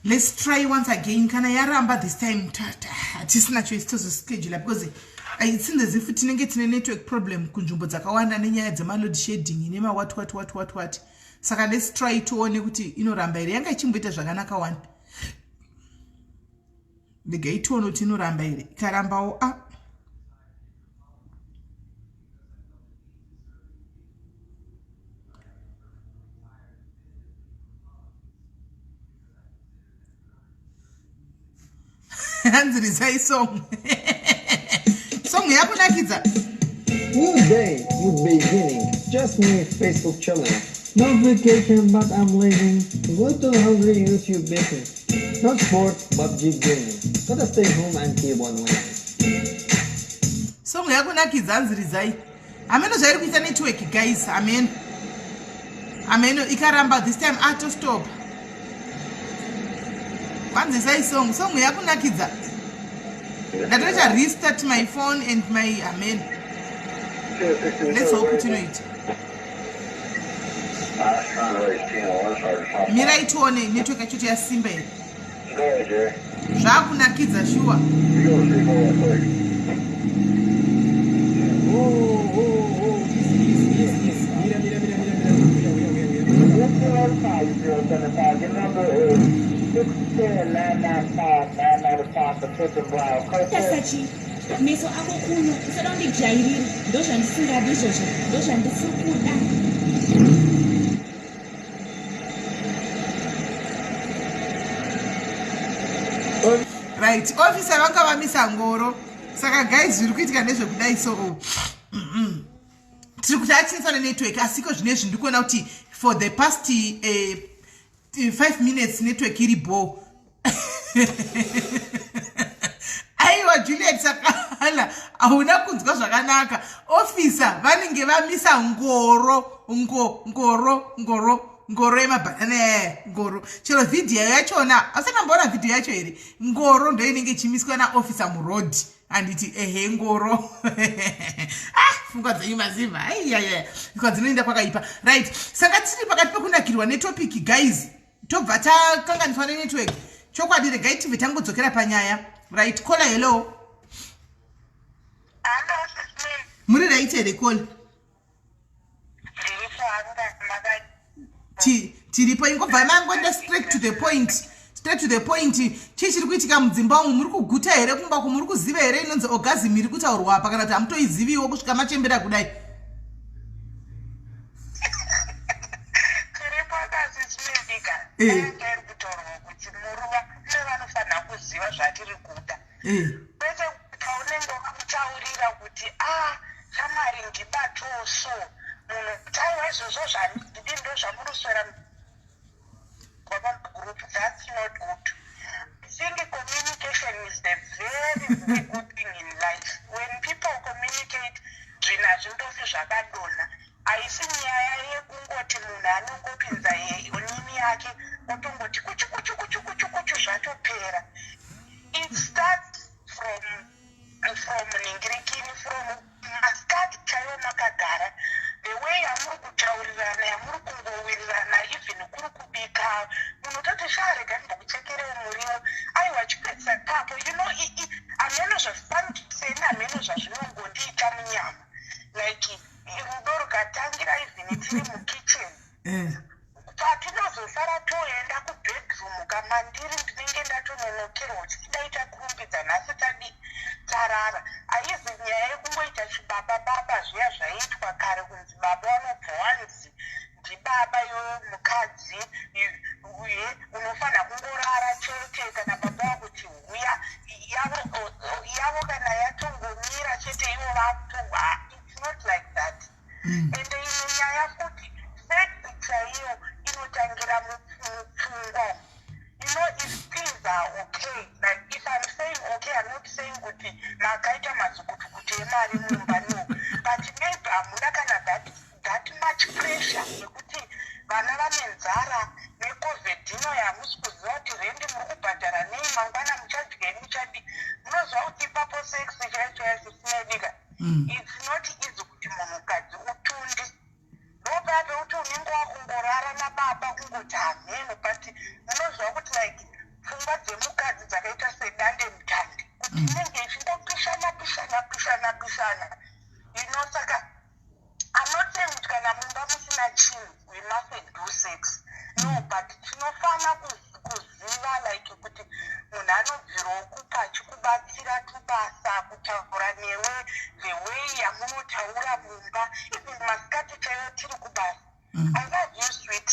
Let's try once again. Can I yaramba this time? Just not choice to schedule because it's in as if it's a network problem. Kunjumbo zakawanda nenya dzama load shedding inema what. Saka let's try to one inoramba ire yanga ichimboita zvakanaka one. The gate one inoramba ire ikaramba a Hanzi say song. Song yakunakidza. New day, new beginning. Just new Facebook challenge. No vacation, but I'm leaving. Go to hungry YouTube baking. Not sport, but G gaming. Gotta stay home and keep on winning. Song yakunakidza Hanzi zai. Ameno zvairi kuita network guys. Amen. Ikaramba this time auto stop. Hanzi say song yakunakidza. That I restart my phone and my amen. Let's hope it it. Mira ituone network yacho ya Simba. Zvakunakidza sure. Tasachi, meso ako kuno, usadonde jairi, dosha ndisinga bizosha, dosha ndisukuda. Right, officer vakavamisa ngoro. Saka guys, zviri kuitika nezvekudai so. Tiri kuti achinsana network asiko zvinezvi ndikuona kuti for the past 5 minutes network iri bo. Aiwa Juliet sakala hauna kunzwa zvakanaka. Officer vanenge vamisa ngoro yemabanana ngoro. Chero video yachona asakamboona video yacho here. Ngoro ndo inenge ichimiswa na officer muroad anditi ngoro. Pfungwa dzenyu mazimba. Pfungwa dzinoenda kwakaipa. Right. Saka tiri pakati pekunakirwa netopic guys. Tobva takanganiswa nenetwork. Chokwadi regai TV tangodzokera panyaya. Right, call hello. Muri right here call. Tiripo ingobva mangoenda straight to the point. Chichiri kuitika mudzimba umu muri kuguta here kumba kumuri kuziva here inonzi orgasm iri kutaurwa apa kana kuti hamutoiziviwo kusvika machembera kudai. That's not good. I think communication is the very, very good thing in life. When people communicate, aisinyaya yekungoti munhu anongopinza onini yake otongoti kuchukuchukuchukuchukuchu zvatopera. It starts from ningirikini, from maskati chaiwo makagara. The way yamuri kutaurirana, yamuri kungowirirana, even kuri kubika, munhu toti sharega ndikuchekerewo muriwo, aiwa chipedza papo. You know, ameno zvafanira ameno zvazvinongondiita munyama. Like, rudo rukatangira even tiri mukitchen. Patinozosara toenda kubedroom kamandiri ndinenge ndatononokerwa tichidaita kurumbidza nhasi tarara. Haizi nyaya yekungoita chibaba zviya zvaitwa kare kunzi baba vanobva wanzi ndibaba yomukadzi uye unofanira kungorara chete kana baba vakuti huya yavo kana yatongomira chete ivo vakutonga. It's not like that. Ende ino nyaya futi sex chaiyo inotangira mupfungwa. You know, if things are okay, like if I'm saying okay, I'm not saying kuti makaita mazukutukutu emari mumba, no. But maybe hamuna kana that much pressure yekuti vana vanenzara necovid ino yamusi kuziva kuti rendi muri kubhadhara nei, mangwana muchadyei muchadi. Munozwa kuti ipapo sex chaicho yasisinedika. It's not easy kuti munhukadzi utundi. Ndopape kuti unenge wakungorara nababa kungoti hameno, but munozwa kuti like You know, Saka, I'm not saying kuti kana mumba musina chinhu, we mustn't do sex. No, but tinofana kuziva like kuti munhu anobvirawo kupa achikubatsira tubasa kutaura newe the way yamunotaura mumba even masikati chaiyo tiri kubasa. I love you sweet.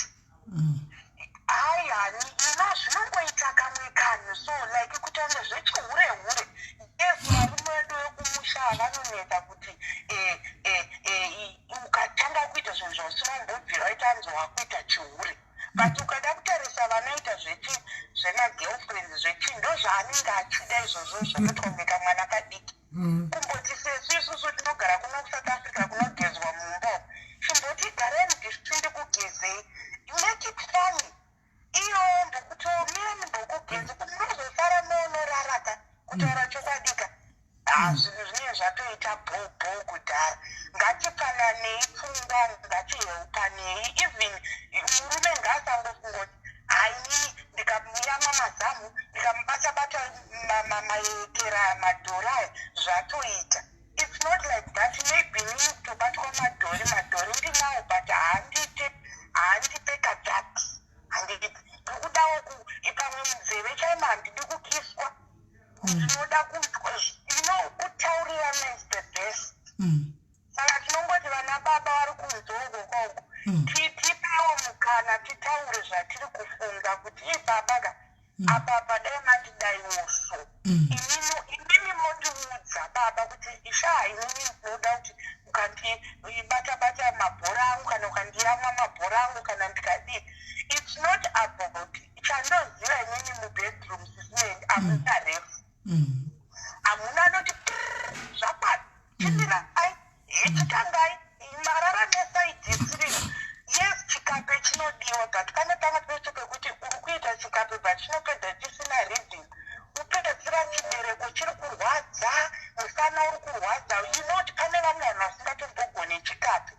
Hai hani ina zvinongoita kamwe kanhu so like kutanga zvechihure-hure. Yes, varume vedu vekumusha vanoneta kuti ukatanga kuita zvinhu zvausinombobvira waitanzwa kuita chihure. But ukada kutarisa vanoita zvemagirlfriends zvechii ndozvaanenge achida izvozvo zvakatombeka mwana kadiki. Kumboti sesu isusu tinogara kuno kuSouth Africa kunogezwa mumba. Chimboti gareni ndisinde kugezei. Make it funny. Iyo mbokutomira mbokugezi kuti munozosara muonoraraka kutaura chokwadika. Zvinhu zvinenge zvatoita bho kudhara. Ngatipananei pfungwa, ngatiheupanei. Even murume ngaasangofunga kuti haini ndikamuyama mazamu ndikamubata-bata maekera madhori aya zvatoita. It's not like that. Maybe nini kutobatwa madhori ndinawo but haandipe kadzati. Ndikudawo pamwe munzeve chaimo handidi kukiswa. Ndinoda kutaurirana is the best. Saka tinongoti vana baba vari kunzongo kwauko tipewo mukana titaure zvatiri kufunga kuti ibaba apa dai mandidaiwoso inini mondiudza baba kuti isha inini ndinoda kuti ukandibata-bata mabhora angu kana ukandiyamwa mabhora angu kana ndikadii. It's not about chandoziva inini mubedroom sisimendi hamuna refu hamuna noti zvakwana chindira ai chitangai marara nesaidhisiri. Yes, chikape chinodiwa but kana pamwe pecho pekuti uri kuita chikape but chinopedza chisina reason. Upedzisira chibereko chiri kurwadza, musana uri kurwadza. You know kuti pane vamwe vanhu vasingatombogone chikape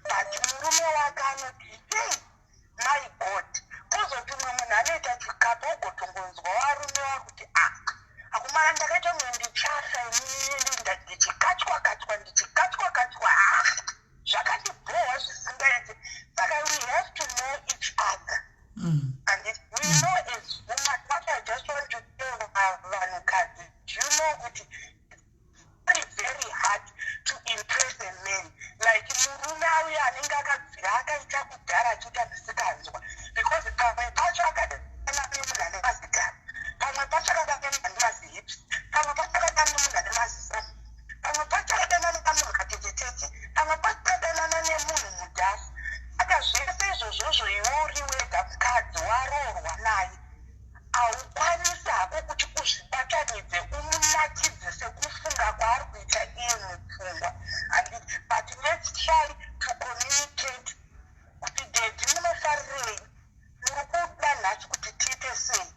but murume wake anoti hey my god. Kuzoti mumwe munhu anoita chikape ugotongonzwa varume wako kuti akumana ndakaita mwe ndichafa inini ndichikatwa zvakati bhohwa zvisingaiti. Saka we have to know each other. And we know as women, what I just want to tell vanhukadzi, you know kuti it's very hard to impress a man. Like murume auya anenge akabvira akaita kudhara achiita zvisinganzwa because pamwe pacho akadana nemunhu ane mazigara, pamwe pacho akadana nemunhu ane mazihips, pamwe pacho akadana nemunhu ane mazisamu, pamwe pacho akadana nemunhu katetete, pamwe pacho akadana nemunhu mudhasi. Saka zvese izvozvozvo iwe uri wega mukadzi waroorwa naye haukwanisi hako kuti uzvibatanidze umunakidze sekufunga kwaari kuita iye mupfungwa. But let's try to communicate kuti dedi munofarirei, muri kuda nhasi kuti tiite sei,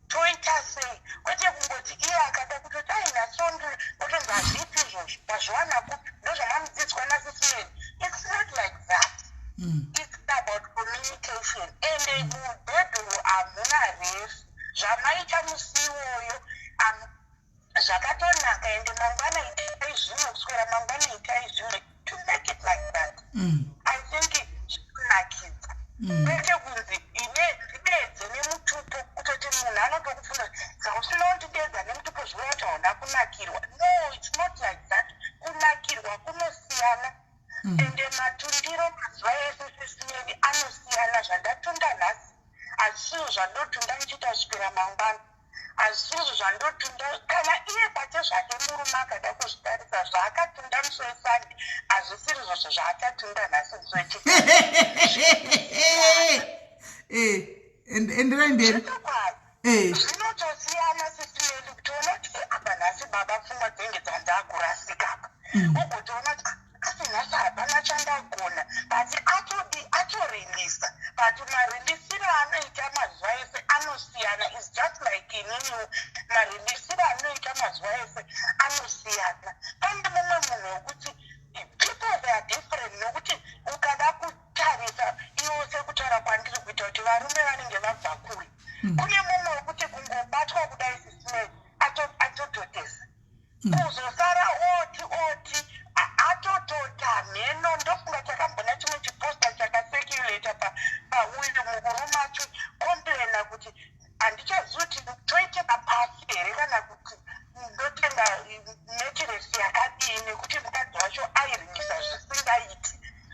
toita sei, kwete kungoti iye akada kutoti ainasondi otonzi hazvipi izvozvo wazviwana kupi ndozvamamudzidzwa nasisiyeni. It's not like that. It's about communication. And mubhedhuru hamuna refu. Zvamaita musi iwoyo zvakatonaka ende mangwana itai zvimwe kuswera mangwana itai zvimwe to make it like that. I think zvikunakidza. Kwete kunzi ndidedze nemutupo kutoti munhu anotokufuna sausina kundidedza nemutupo zvive kuti hauna kunakirwa. No, it's not like that. Kunakirwa kunosiyana. Ende matundiro mazuva ese sisimendi anosiyana. Zvandatunda nhasi hazvisizvo zvandotunda ndichita kuswera mangwana, hazvisizvo zvandotunda kana iye pate zvake murume akada kuzvitarisa zvaakatunda musi wesande hazvisizvo zvaachatunda nhasi musi zvinotosiyana sisimendi kutoona kuti apa nhasi baba pfungwa dzenge dzandakurasika apa ugotoona kuti asi nhasi hapana chandagona but atorelisa. But marilisiro anoita mazuva ese anosiyana. Is just like inini marilisiro anoita mazuva ese anosiyana. Pane mumwe munhu wekuti people they are different nokuti ukada kutarisa iwo sekutaura kwandiri kuita kuti varume vanenge vabva kure. Kune mumwe wekuti kungobatwa kudai sisime atototesa kuzosara oti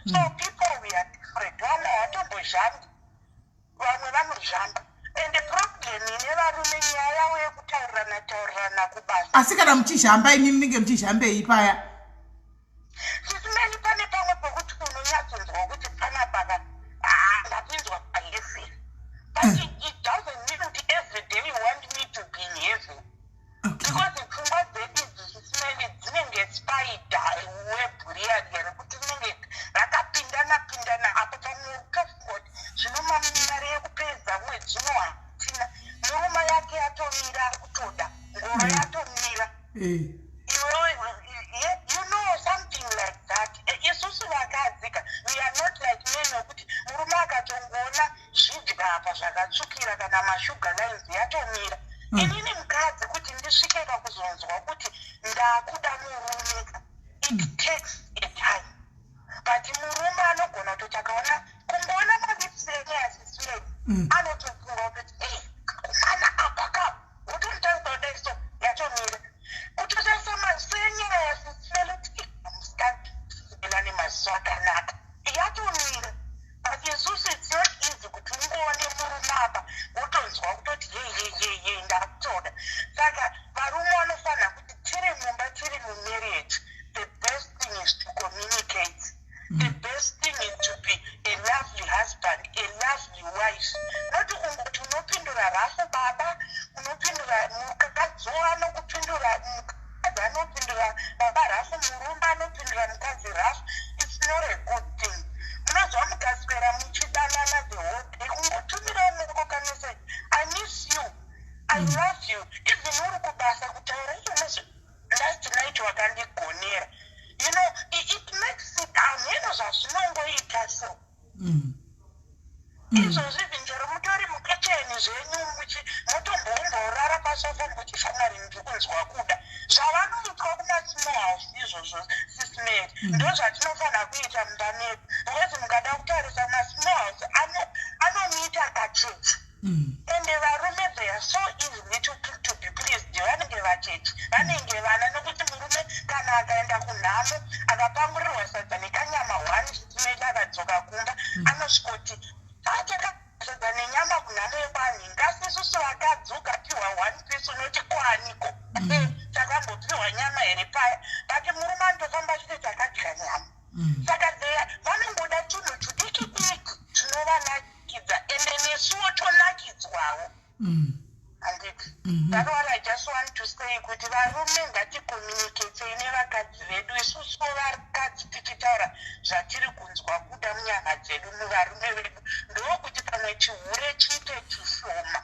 So people we are different. Vamwe hawatombozhambi, vamwe vanozhamba. And the problem ine varume nyaya yavo yekutaurirana kubasa. Asi kana muchizhamba imi munenge muchizhambei paya? Sis Melly, pane pamwe pokuti unonyatsonzwa kuti panapa ndapinzwa paleseni. But it doesn't mean that every day you want me to be in heaven. Because the pfungwa dzedu Sis Melly dzinenge spider web real kuti dzinenge rakapindana apo pamwe zvinomamira mari yekupedza mwedzi unohatina murume yake yatomira kutoda ngoro yatomira. You know something like that. Isusu vakadzika, we are not like men wekuti murume akatongona zvidya apa zvakatsvukira kana mashuga lines yatomira. Inini mukadzi kuti ndisvike pakuzonzwa kuti ndakuda murume, it takes a time. But murume anogona kutoti akaona kungoona mabitsireni asiswedi anotofunga kuti kumana apaka utomutaudaiso yatomira kutosasa masenyera yasiswedi kuti musikaielane maziso akanaka yatomira. But isusu it's not easy kuti ungoone murume apa wotonzwa kutoti yeye ndakutoda. Saka varume vanofanira kuti tiri mumba tiri mumarriage, the best thing is to communicate. The best thing is to be a lovely husband, a lovely wife. Not kungoti unopindura rafu baba, unopindura mukadzi anokupindura mukadzi anopindura baba rafu, murume anopindura mukadzi rafu. It's not a good thing. Munozwa mukaswera muchidanana the whole day, kungotumira muko kamese, I miss you, I love you. Even uri kubasa kutaura last night wakandigonera. You know, it makes it ameno zvazvinongoita so. Izvozvi vinjero mutori mukacheni zvenyu mutombomborara pasofa muchifamari ndikunzwa kuda. Zvavanoitwa kuma-small house izvozvo Sis Melly. Ndo zvatinofanira kuita mumba medu. Because mukada kutarisa ma-small house anomuita kachechi. And varume they are so easy to be pleased. Vanenge vachechi, vanenge vana nokuti murume kana akaenda kunhamo akapangurirwa sadza nekanyama 1 Sis Melly akadzoka kumba anosvika sadza nenyama kunhamo yekwanhinga. Sisusu vakadzoka piwa 1 piece unoti kwaniko takambopiwa nyama here paya, but murume anotofamba achiti takadya nyama. Saka vanongoda tunhu tudiki tunovanakidza ende nesuwo tonakidzwawo. That's what I just want to say, kuti varume ngaticommunicate nevakadzi vedu. Isusu vakadzi tichitaura zvatiri kunzwa kuda munyama dzedu muvarume vedu ndokuti pamwe chihure chiite chishoma.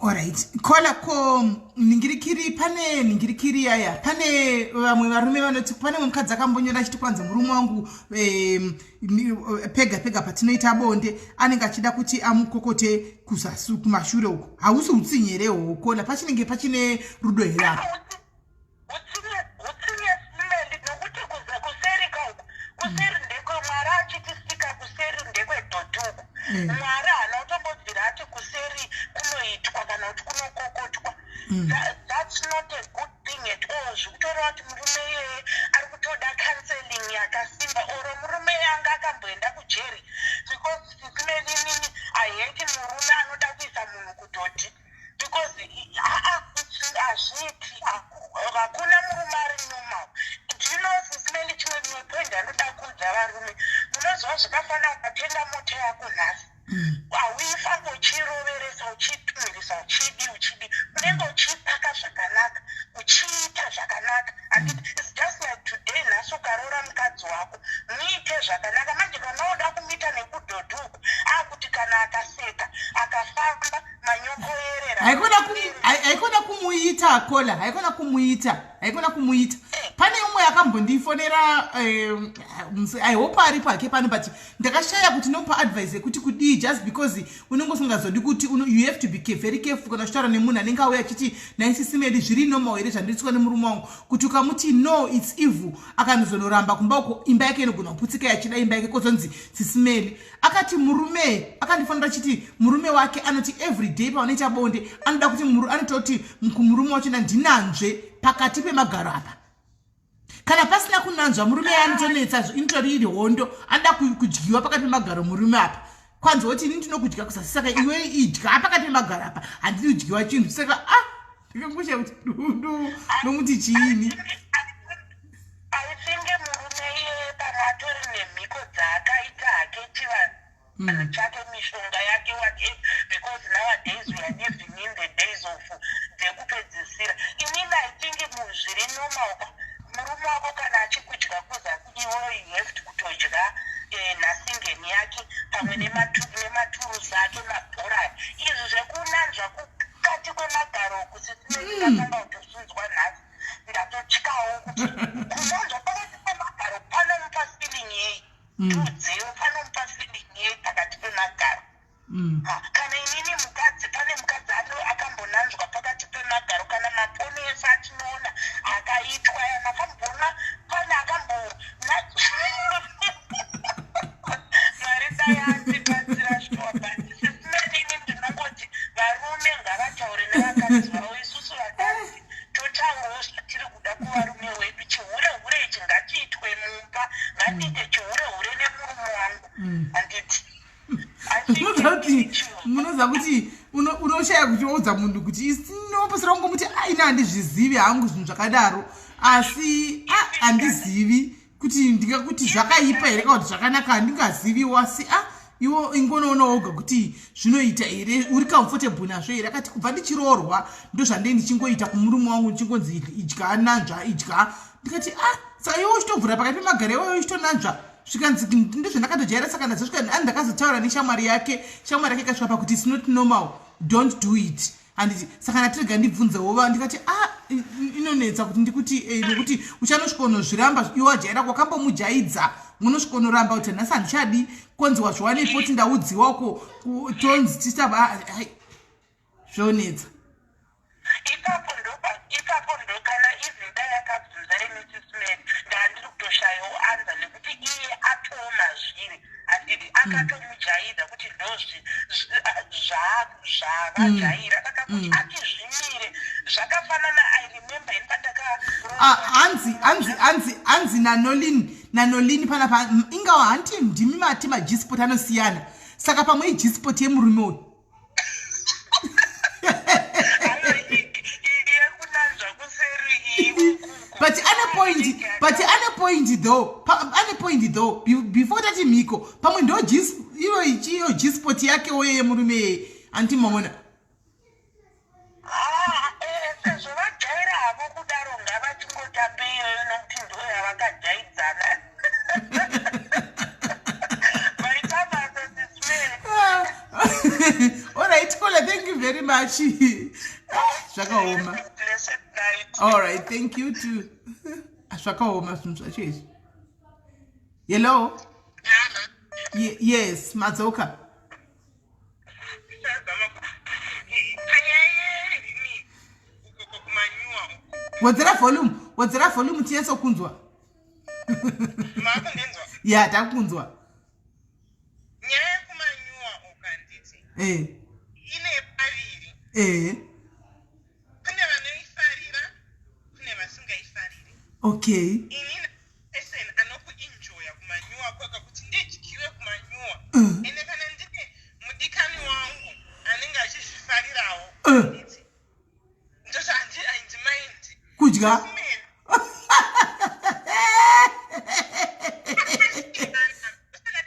Alright, kola ko ningirikiri pane ningirikiri yaya pane vamwe varume vanoti pane mukadzi akambonyora achiti kwanza murume wangu pega patinoita bonde anenge achida kuti amukokote kusasu kumashure uko. Hausi utsinyerewo kola pachinenge pachine rudo here apa. Utsine Melly nokuti kuseri kauko kuseri ndekwe Mwari achitisika kuseri ndekwe dhodhuku. Mwari haana kutombobvira ati kuseri kunoitwa kana kuti kunokokotwa. That's not a good thing at all. Zvikutora kuti murume iyeye ari kutoda counseling yakasimba oro murume yanga akamboenda kujeri. Because Sis Melly inini I hate murume anoda kuisa munhu kudhoti. Because hazviti hakuna murume ari normal. Do you know Sis Melly chimwe point anoda kuudza varume, munozva zvakafanira ukatenda moto yako nhasi hauifambo uchiroveresa uchitumirisa uchidi unenge uchipaka zvakanaka uchiita zvakanaka. And it's just like today nhasi ukaroora mukadzi wako muite zvakanaka. Manje kana uda kumuita nekudhodhuku akuti kana akaseka akafamba manyoko yerera haikona kumuita kola, haikona kumuita. Pane umwe akambondifonera I hope ari pake pano, but ndakashaya kuti nopa advice yekuti kudii just because unenge usingazodi kuti you have to be very careful kana uchitaura nemunhu anenge auya achiti nai Sis Melly zviri normal here zvandiritswa nemurume wangu, kuti ukamuti no it's evil akanozonoramba kumba uko imba yake inogona kuputsika yachida imba yake kozonzi Sis Melly akati murume akandifanira chiti murume wake anoti every day pavanoita bonde anoda kuti anototi murume wachona ndinanzve pakati pemagaro apa. kana pasina kunanzva murume anotonetsa inotori iri hondo anoda kudyiwa pakati pemagaro murume apa kwanza kuti ini ndinokudya kusasi saka iwe idya pakati pemagaro apa handidi kudyiwa chinhu saka ndikangosha kuti dundu nomuti chiini aifinge murume iye kana atori nemhiko dzaakaita hake chivanhu chake mishonga yake wake because nowadays we are living in the days of dzekupedzisira inini aitingi munhu zviri normal murume wako kana achikudya kuza iwe you have to kutodya nhasingeni yake pamwe nematurusi ake mabhora izvi zvekunanzva kukati kwemagaro kusisineikatanga kutosunzwa nhasi ndatotyawo kuti kunanzva pakati kwemagaro panomupa feeling yei tudziwo panomupa feeling yei pakati pemagaro kana inini mukadzi pane mukadzi akambonanzwa pakati pemagaro kana maponesa atinoona akaitwa makambona pane maritayaatibatsira zvitobatsisimenini ndinongoti varume ngavataure nevakadzi vavo isusu vakadzi totaurawo zvatiri kuda kuvarume wedu chihure ichi ngachiitwe mumba ngatiite chihure nemurume wangu handiti munoza kuti unoshaya kuchiudza munhu kuti inoposera kungomuti aina handizvizivi hangu zvinhu zvakadaro asi handizivi kuti ndingakuti zvakaipa here kana kuti zvakanaka handingaziviwo asi iwo ingonoonawoga kuti zvinoita here uri comfortable nazvo here akati kubva ndichiroorwa ndozvandei ndichingoita kumurume wangu ndichingonzi idya nanzva idya ndikati saka iwo uchitovhura pakati pemagaro iwoyo uchitonanzva zvikanzi ndozvandakatojaira saka ndazosvika ndakazotaura neshamwari yake ikasvika pakuti it's not normal don't do it handiti saka ndatirega ndibvunzewo ndikati inonetsa kuti ndikuti nokuti uchanosvika unozviramba iwo ajaira kwakambomujaidza munosvika unoramba kuti nhasi handichadi konziwa zviwanepo kuti ndaudziwako tonzi tisaba zvonetsa ipapo ndo kana izinda yakabvunza reMrs Melly ndandiri kutoshayawo anza nekuti iye atoma zviri handiti akatomujaidza kuti zvavajaira saka kuti atizvimire zvakafanana I remember hanzi nanolini panapa ingawa hanti ndimi mati maGsport anosiyana saka pamwe iGsport yemurume uyu but ane point though before tati mhiko pamwe ndo iyo Gsport yake oye yemurume anti mamona sezvo vajaira havo kudaro ngavachingotambe iyoyo nokuti ndo yavakajaidzana vaitabasa sismeli alright Kola, thank you very much zvakaoma alright thank you too zvakaoma zvinhu zvacho izvi hello yes madzoka wadzera volume tinyasokunzwa ya takunzwa nyaya yekumanyuwa ukanditi ine paviri kune vanoifarira kune vasingaifariri okay inini person anokuenjoya kumanyuwa kwaka kuti ndidyiwe kumanyuwa ende kana ndine mudikani wangu anenge achizvifarirawo ndozvo handimaindi kudya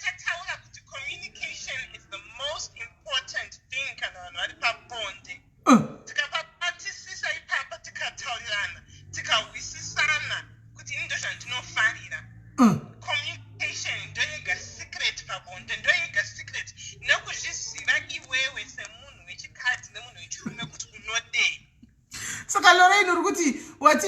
tataura kuti communication is the most important thing kana vanhu vari pabonde tikapapatisisa ipapa tikataurirana tikawisisana kuti ini ndo zvandinofarira communication ndoyega secret pabonde ndoyega secret nokuzviziva iwewe semunhu wechikadzi nemunhu wechirume kuti unodei saka Lorraine uri kuti wati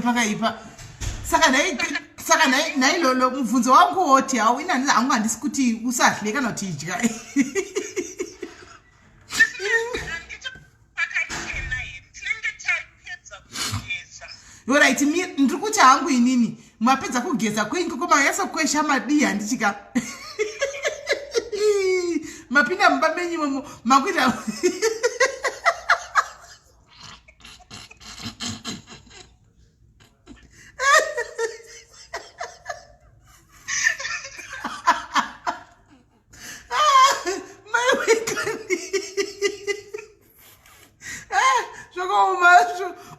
pakaipa saka nailolo mubvunzo wangu woti hawo inani haungandisi kuti usadle kana kuti idya Alright, ndiri kuti hangu inini mapedza kugeza kwenyu koma yasokwesha madii handichika mapinda mumba menyu momo makuita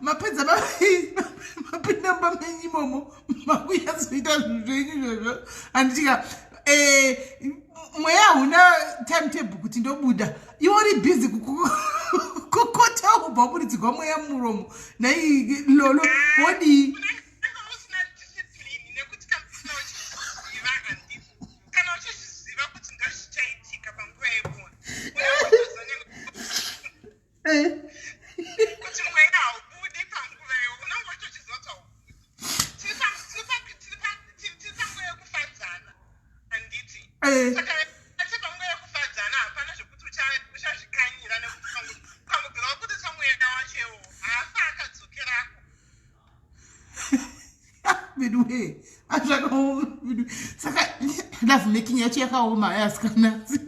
mapedza mapinda mumba menyu momo makuyazoita zvinhu zvenyu izvozvo handichika mweya hauna timetable kuti ndobuda iwe uri busy kukota kubva kuridzigwa mweya muromo nailolo wodii saka love making yacho yakaoma yasikanasi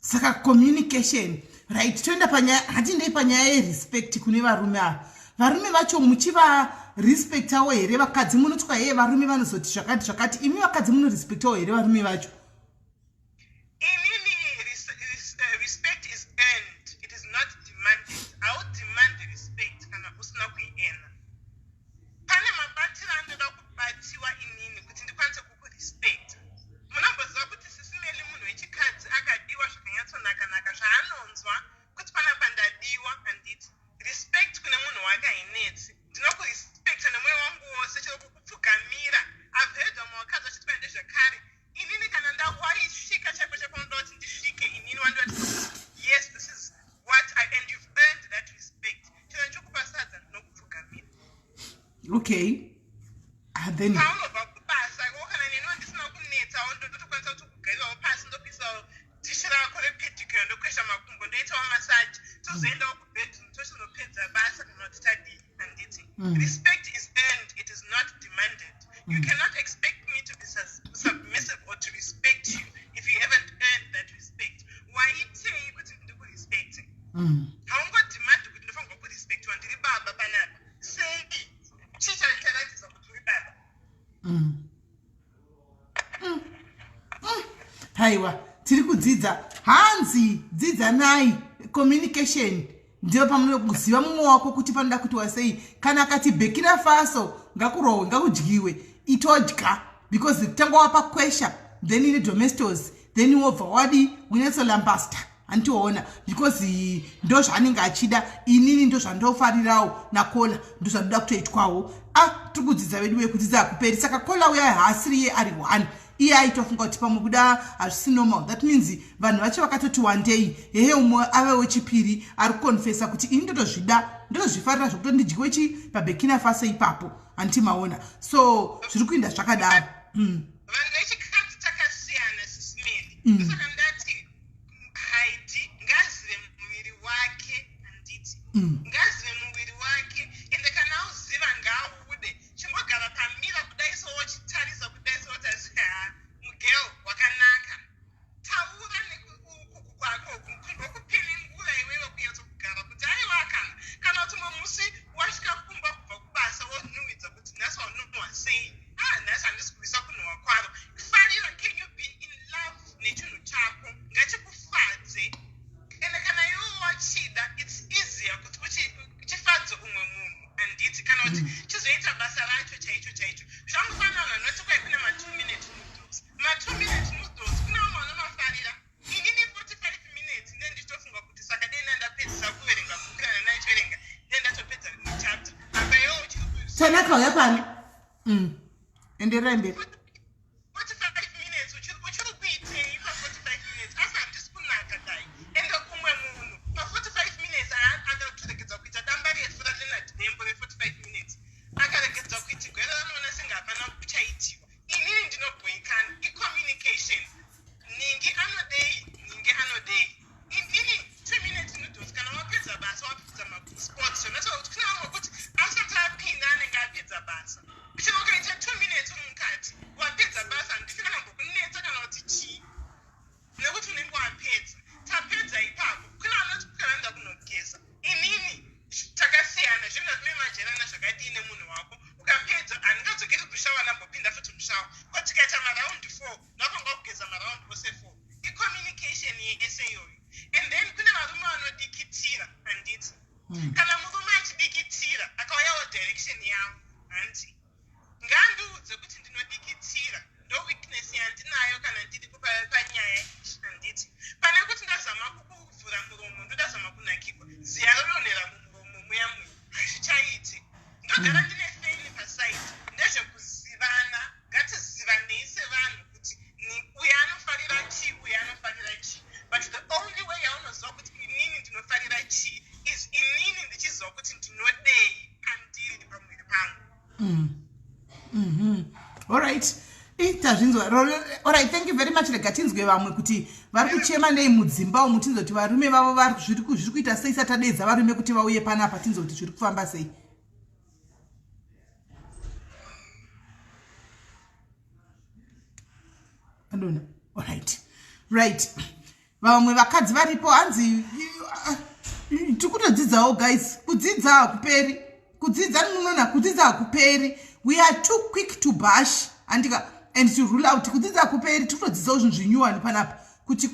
saka communication right toenda panyaya hatindei panyaya yerespect kune varume ava varume vacho muchiva respectawo here vakadzi munotya here varume vanozoti zvakati zvakati imi vakadzi munorespectawo here varume vacho respect is earned, it is not demanded. I would demand respect kana usina kuiena. Pane mabatiro anoda kubatiwa inini kuti ndikwanise kukurespect. Munamboziva kuti Sis Melly munhu wechikadzi akadiwa zvakanyatsonaka zvaanonzwa kuti panapa ndadiwa handiti. Respect kune munhu wakainetsi. Ndinokurespecta nemwoyo wangu wose chero kukupfugamira. I've heard vakadzi vachiti ndezvekare. Inini kana ndawaisvika chako chakunoda kuti ndisvike inini wandoti yes, this is what I and you've earned that respect. Chero nchokupa sadza ndinokupfugamira. Okay. Then paunobva kubasa kana neni wandisina kunetsawo ndotokwanisa kuti kugariwawo pasi ndopisawo dhishi rako repedicure ndokwesha makumbo ndoitawo masaji tozoendawo kubedroom tochizopedza basa kana kuti tadii handiti. Respect is earned, it is not demanded. You cannot expect me to be submissive or to respect you if you haven't earned that respect. Why say kuti ndikurespect? Haungodemand kuti ndinofanirwa kurespectwa ndiri baba panapa. Sei chichaitaratidza kuti uri baba. aiwa tiri kudzidza Hanzi dzidza nai communication ndio pamunoziva mumwe wako kuti panoda kuti wasei kana akati Burkina Faso ngakurohwe ngakudyiwe itodya because tanga wapa kwesha then ine domestos then wobva wadi winetsolambasta antiona because ndo zvanenge achida inini ndo zvandofarirawo nakola ndo zvanoda kutoitwawo tikudzidza vedu vekudzidza kuperi saka kola uya haasiri ye ari 1 iye aitofunga kuti pamwe kuda hazvisi normal that means vanhu vacho vakatoti one day hehe umwe ave wechipiri ari kukonfesa kuti ini ndotozvida ndotozvifarira zvokutondidyiwe chi paBurkina Faso ipapo antimaona so zviri kuenda zvakadaro vanhu vechikadzi takasiyana Sis Melly saka ndati haidi ngazive muviri wake handiti ngazive muviri wake ende kana auziva ngaude chimbogara pamira kudai sowochitarisa kudai sowotasi mugeo wakanaka taura nekukuku kwako ndokupiningura iwewe kuyatsokugara kuti aiwa kana kuti mumwe musi wasvika kumba kubva kubasa wonuhwidza kuti nhasi waunonohwa sei nhasi handisi kuisa kunhuhwa kwaro farira can you be in love nechinhu chako ngachikufadze ende kana iwe wachida it's easier kuti uchifadze umwe munhu handiti kana kuti chizoita basa racho chaicho chaicho zvangofanana noti kwai kuna ma2 minute noodles ma2 minute noodles kuna vamwe vanomafarira inini 45 minutes then ndichitofunga kuti saka dei ndapedzisa kuverenga bhuku rana ndaichiverenga then ndatopedza rimwe chapter apa iwewo chanakauya pane enderai mberi 45 minutes uchiri kuitei pa45 minutes asi handisi kunaka dai ende kumwe munhu pa45 minutes akaregedza kuita damba refu ralenadhembo re45 minutes akaregedza kuiti gwera ranoona senge hapana kuchaitiwa inini ndinobhoikana icommunication ningi anodei inini 2 minutes noodles kana wapedza basa wapedza masports zvonotaura kuti kuna vamwe kuti asati apinda anenge apedza basa uchinokaita 2 minutes uri mukati wapedza basa handisi kana mbokunetsa kana kuti chii nekuti unenge wapedza tapedza ipapo kuna vanoti kukaranda kunogeza inini takasiyana zvinhu zvine majerana zvakadii nemunhu wako ukapedza handingadzokeri kushawa nambopinda futi mushawa ko tikaita maraundi 4 ndakanga kugeza maraundi ose 4 icommunication yese iyoyo and then kune varume vanodikitira handiti kana murume achidikitira akauyawo direction yavo handi ngandiudze kuti ndinodikitira ndo weakness yandinayo kana ndiri panyaya handiti pane kuti ndazama kukuvhura muromo ndodazama kunakirwa ziya rononera mumuromo muyamuya hazvichaiti ndogara ndine feili pasaiti ndezvekuzivana ngatizivanei sevanhu kuti uyu anofarira chii uyu anofarira chii but the only way yaunoziva kuti inini ndinofarira chii is inini ndichiziva kuti ndinodei pandiri pamwiri pangu alright tazvinzwa alright thank you very much rega tinzwe vamwe kuti vari kuchema nei mudzimba umu tinzwa kuti varume vavo zviri kuita sei satadedza varume kuti vauye panapa tinzwa kuti zviri kufamba sei andona right vamwe vakadzi varipo hanzi tikutodzidzawo guys kudzidza hakuperi kudzidza nunona kudzidza hakuperi we are too quick to bash and to rule out kudzidza hakuperi tikutodzidzawo zvinhu zvinyuwani panapa kuti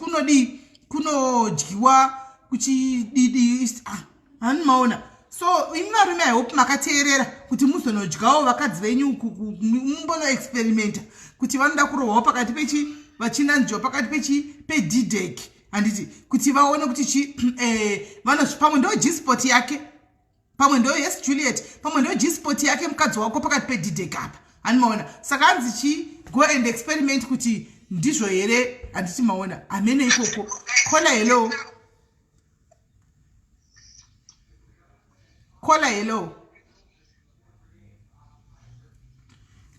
kunodyiwa kuchididi hanimaona so imi varume I hope makateerera kuti muzonodyawo vakadzi venyu mumbonoexperimenta kuti vanoda kurohwawo pakati pechi vachinanzviwa pakati pedidek handiti kuti vaone kuti pamwe ndo G-spot yake pamwe ndo yes Juliet pamwe ndo G-spot yake mukadzi wako pakati pedidek apa hanimaona saka hanzi go and experiment kuti ndizvo here handiti maona amene ikoko kola hello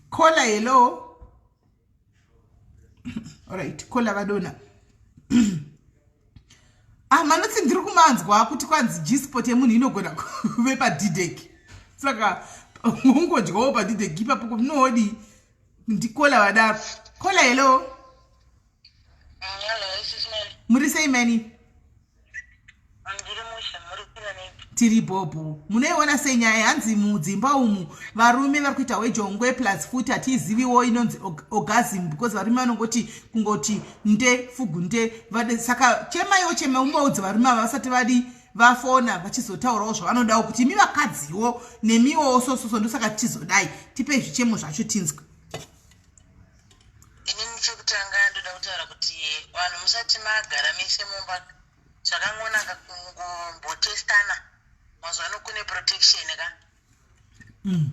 kola hello alright kola vadona manotsi ndiri kumanzwa kuti kwanzi G-spot yemunhu inogona kuve padidek saka ungodyawo padidek ipapo munodi ndikola vadaro kola hello Hello, Sis Melly. muri sei mani Ndiri musha muri kila nei tiri bobo munoiona senyaya Hanzi mudzimba umu varume vari kuita wejongwe plus futi hatiziviwo inonzi orgasm because varume vanongoti kungoti nde fugu nde saka chemaiwo chemaumbodzi varume ava vasati vadi vafona vachizotaurawo zvavanodawo kuti imi vakadziwo nemiwo sososo ndosaka tichizodai tipe zvichemo zvacho tinzwe. inini chekutanga ndoda kutaura kuti vanhu musati magara mese mumba zvakangonaka kumbotestana mazuva ano kune protection ka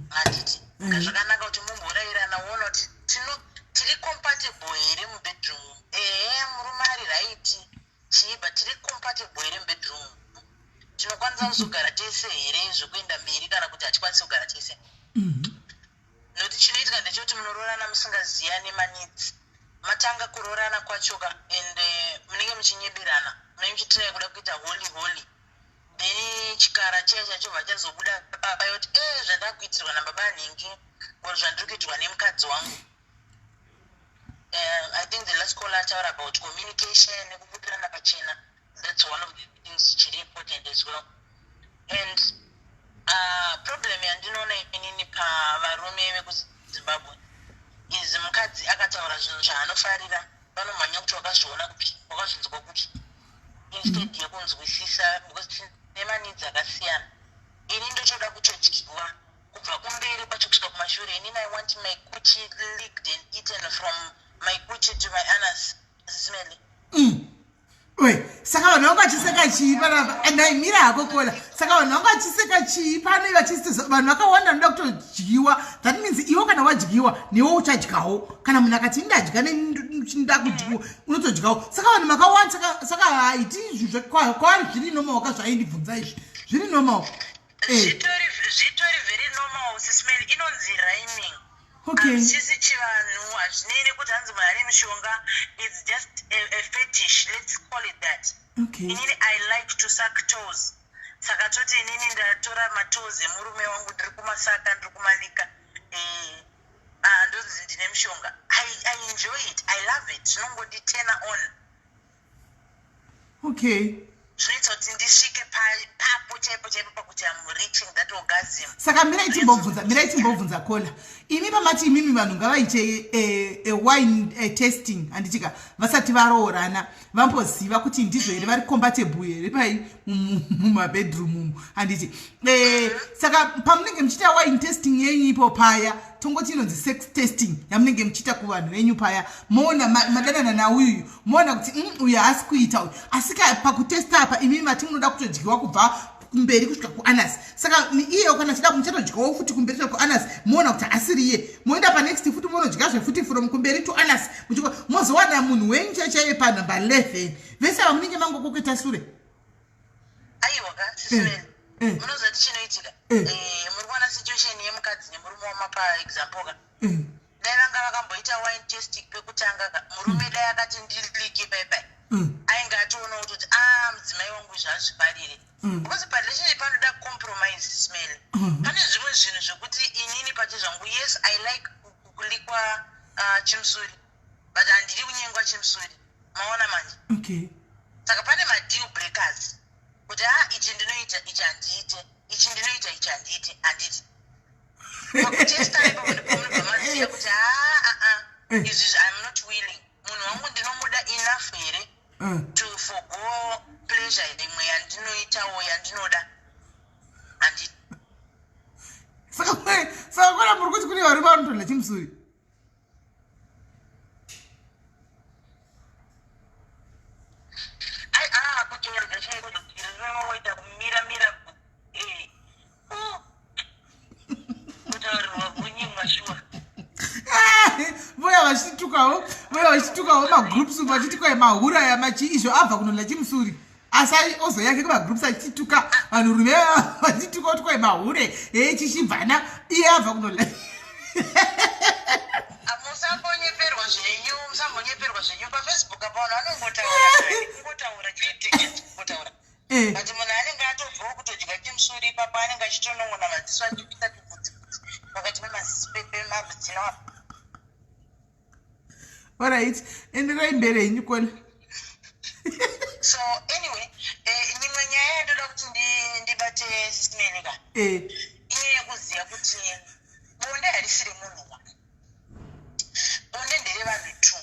hatiti zvakanaka kuti mumborayirana uona kuti tiri compatible here mubedroom murume ari right chiiba tiri compatible here mubedroom tinokwanisa kuzogara tese here zvokuenda mberi kana kuti hatikwanisi kugara tese nokuti chinoitika ndechekuti munororana musingaziyani manidzi matanga kurorana kwachoka and munenge muchinyebirana munenge muchitrai kuda kuita holy then chikara chaiya chacho vachazobuda baba yoti zvandakuitirwa nababa anhingi or zvandiri kuitirwa nemukadzi wangu. I think the last caller taura about communication nekubudirana pachena. That's one of the things which is important as well. And problem yandinoona inini pavarume vekuzimbabwe is mukadzi akataura zvinhu zvaanofarira vanomhanya kuti wakazviona kupi wakazvinzwa kupi instead yekunzwisisa because tine manidzi akasiyana. Ini ndochoda kutodyiwa kubva kumberi kwacho kusvika kumashure. Inini I want my kuchi licked and eaten from my kuchi to my anus. Sis Melly. Saka vanhu vangachiseka chii panapa ndaimira hako kola saka vanhu vangachiseka chii pane vachiti vanhu vakawanda noda kutodyiwa that means iwo kana wadyiwa newo uchadyawo kana munhu akati ndadya ndoda kudyiwa unotodyawo saka vanhu makawanda saka haiti izvi kwavari zviri normal wakazvaindibvunza izvi zviri normal zvitori very normal Sis Melly inonzi rhyming. Okay. Sisi chivanhu hazvinei kuti hanzi munhu ane mishonga it's just a fetish, let's call it that. Okay. Inini I like to suck toes. Saka toti inini ndatora matoes emurume wangu ndiri kumasaka ndiri kumalika ndonzi ndine mishonga. I enjoy it, I love it. Zvinongodi turn on. Okay. Zvinoita kuti ndisvike papo chaipo pakuti I'm reaching that orgasm. Saka miraiti mbobvunza kola imi pamati imimi vanhu ngavaite wine testing handitika vasati varoorana vamboziva kuti ndizvo here vari compatible here pai mumabedroom umu handiti saka pamunenge muchiita wine testing yenyu ipo paya tongoti inonzi sex testing yamunenge muchiita kuvanhu venyu paya moona madanana nauyu moona kuti uyu haasi kuita uyu asika pakutesta apa imimi mati munoda kutodyiwa kubva kumberi kusvika kuanas saka iyo kana chida muchatodyawo futi kumberi kusvika kuanas moona kuti asiri iye moenda panext futi monodyazve futi from kumberi to anas mozowana munhu wenyu chaiye panumber 11 vese ava munenge mangokoketa sure aiwa ka sisire munozoti chinoitika muri kuona situation yemukadzi nemurume wama paexample ka dai vanga vakamboita wine testing pekutanga ka murume dai akati ndirike baibai ainge atoona kuti mudzimai wangu zvazviparire because parelationship panoda compromise smell. Pane zvimwe zvinhu zvokuti inini pache zvangu yes I like kulikwa chimusuri but handiri kunyengwa chimusuri maona manje. Okay. Saka pane madeal breakers kuti ichi ndinoita ichi handiite ichi ndinoita ichi handiite handiti pakutesta ipapo ndipomunobva maziya kuti izvi I'm not willing munhu wangu ndinomuda enough here to forgo pleasure imwe yandinoitawo yandinoda handiti saka kona muri kuti kune vari vanotodla chimusuri kutorega chaikotoita kumiramira kutaurirwa kunyimwa shuwa voya vachitukawo magroups vachiti kwai mahuraya machi izvo abva kunodla chimusuri asi ozoyake kumagroups achituka vanhurume vachituka kuti kwai mahure chichibvana iye abva kunodla musambonyeperwa zvenyu pafacebook apa vanhu vanongotaura kungotaura but munhu anenge atobvawo kutodya chimusuri ipapo anenge achitonongona madziso achipita tubvudzibvudzi pakati pemabvudzina apo. Alright, enderai mberi henyu kona. So anyway, nyimwe nyaya yandoda kuti ndibate Sis Melly ka iye kuziya kuti bonde harisiri munhu wa bonde ndere vanhu tu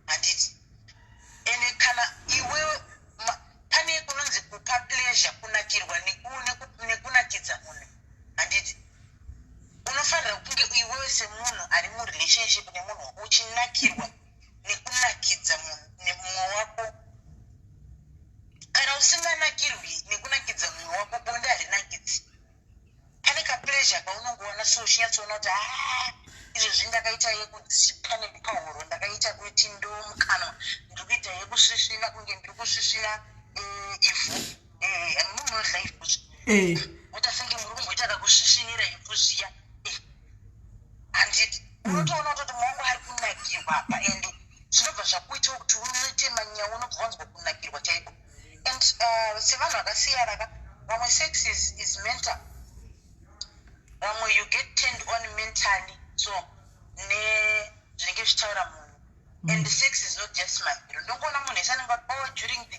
handiti ene kana iwe pane kunonzi kupa pleasure kunakirwa nekunakidza munhu handiti unofanira kunge iwewe semunhu ari murelationship nemunhu uchinakirwa nekunakidza mumwe wako. Kana usinganakirwi nekunakidza mumwe wako bonde harinakidzi. Pane kapleasure kaunongoona so uchinyatsoona kuti izvozvi ndakaita yekudzipa nepahuro, ndakaita kuti ndomukanwa, ndiri kuita yekusvisvina kunge ndiri kusvisvina ivhu munodla ivhu utafunge muri kumboita kakusvisvinira ivhu zviya handiti unotoona kuti mawangu ari kunakirwa apa ende zvinobva zvakuitawo kuti unoite manya unobva wanzwa kunakirwa chaiko. And sevanhu vakasiyana vamwe sex is mental, vamwe you get turned on mentally so zvinenge zvichitaura munhu. And sex is not just mabhiro. Ndongoona munhu esananga during the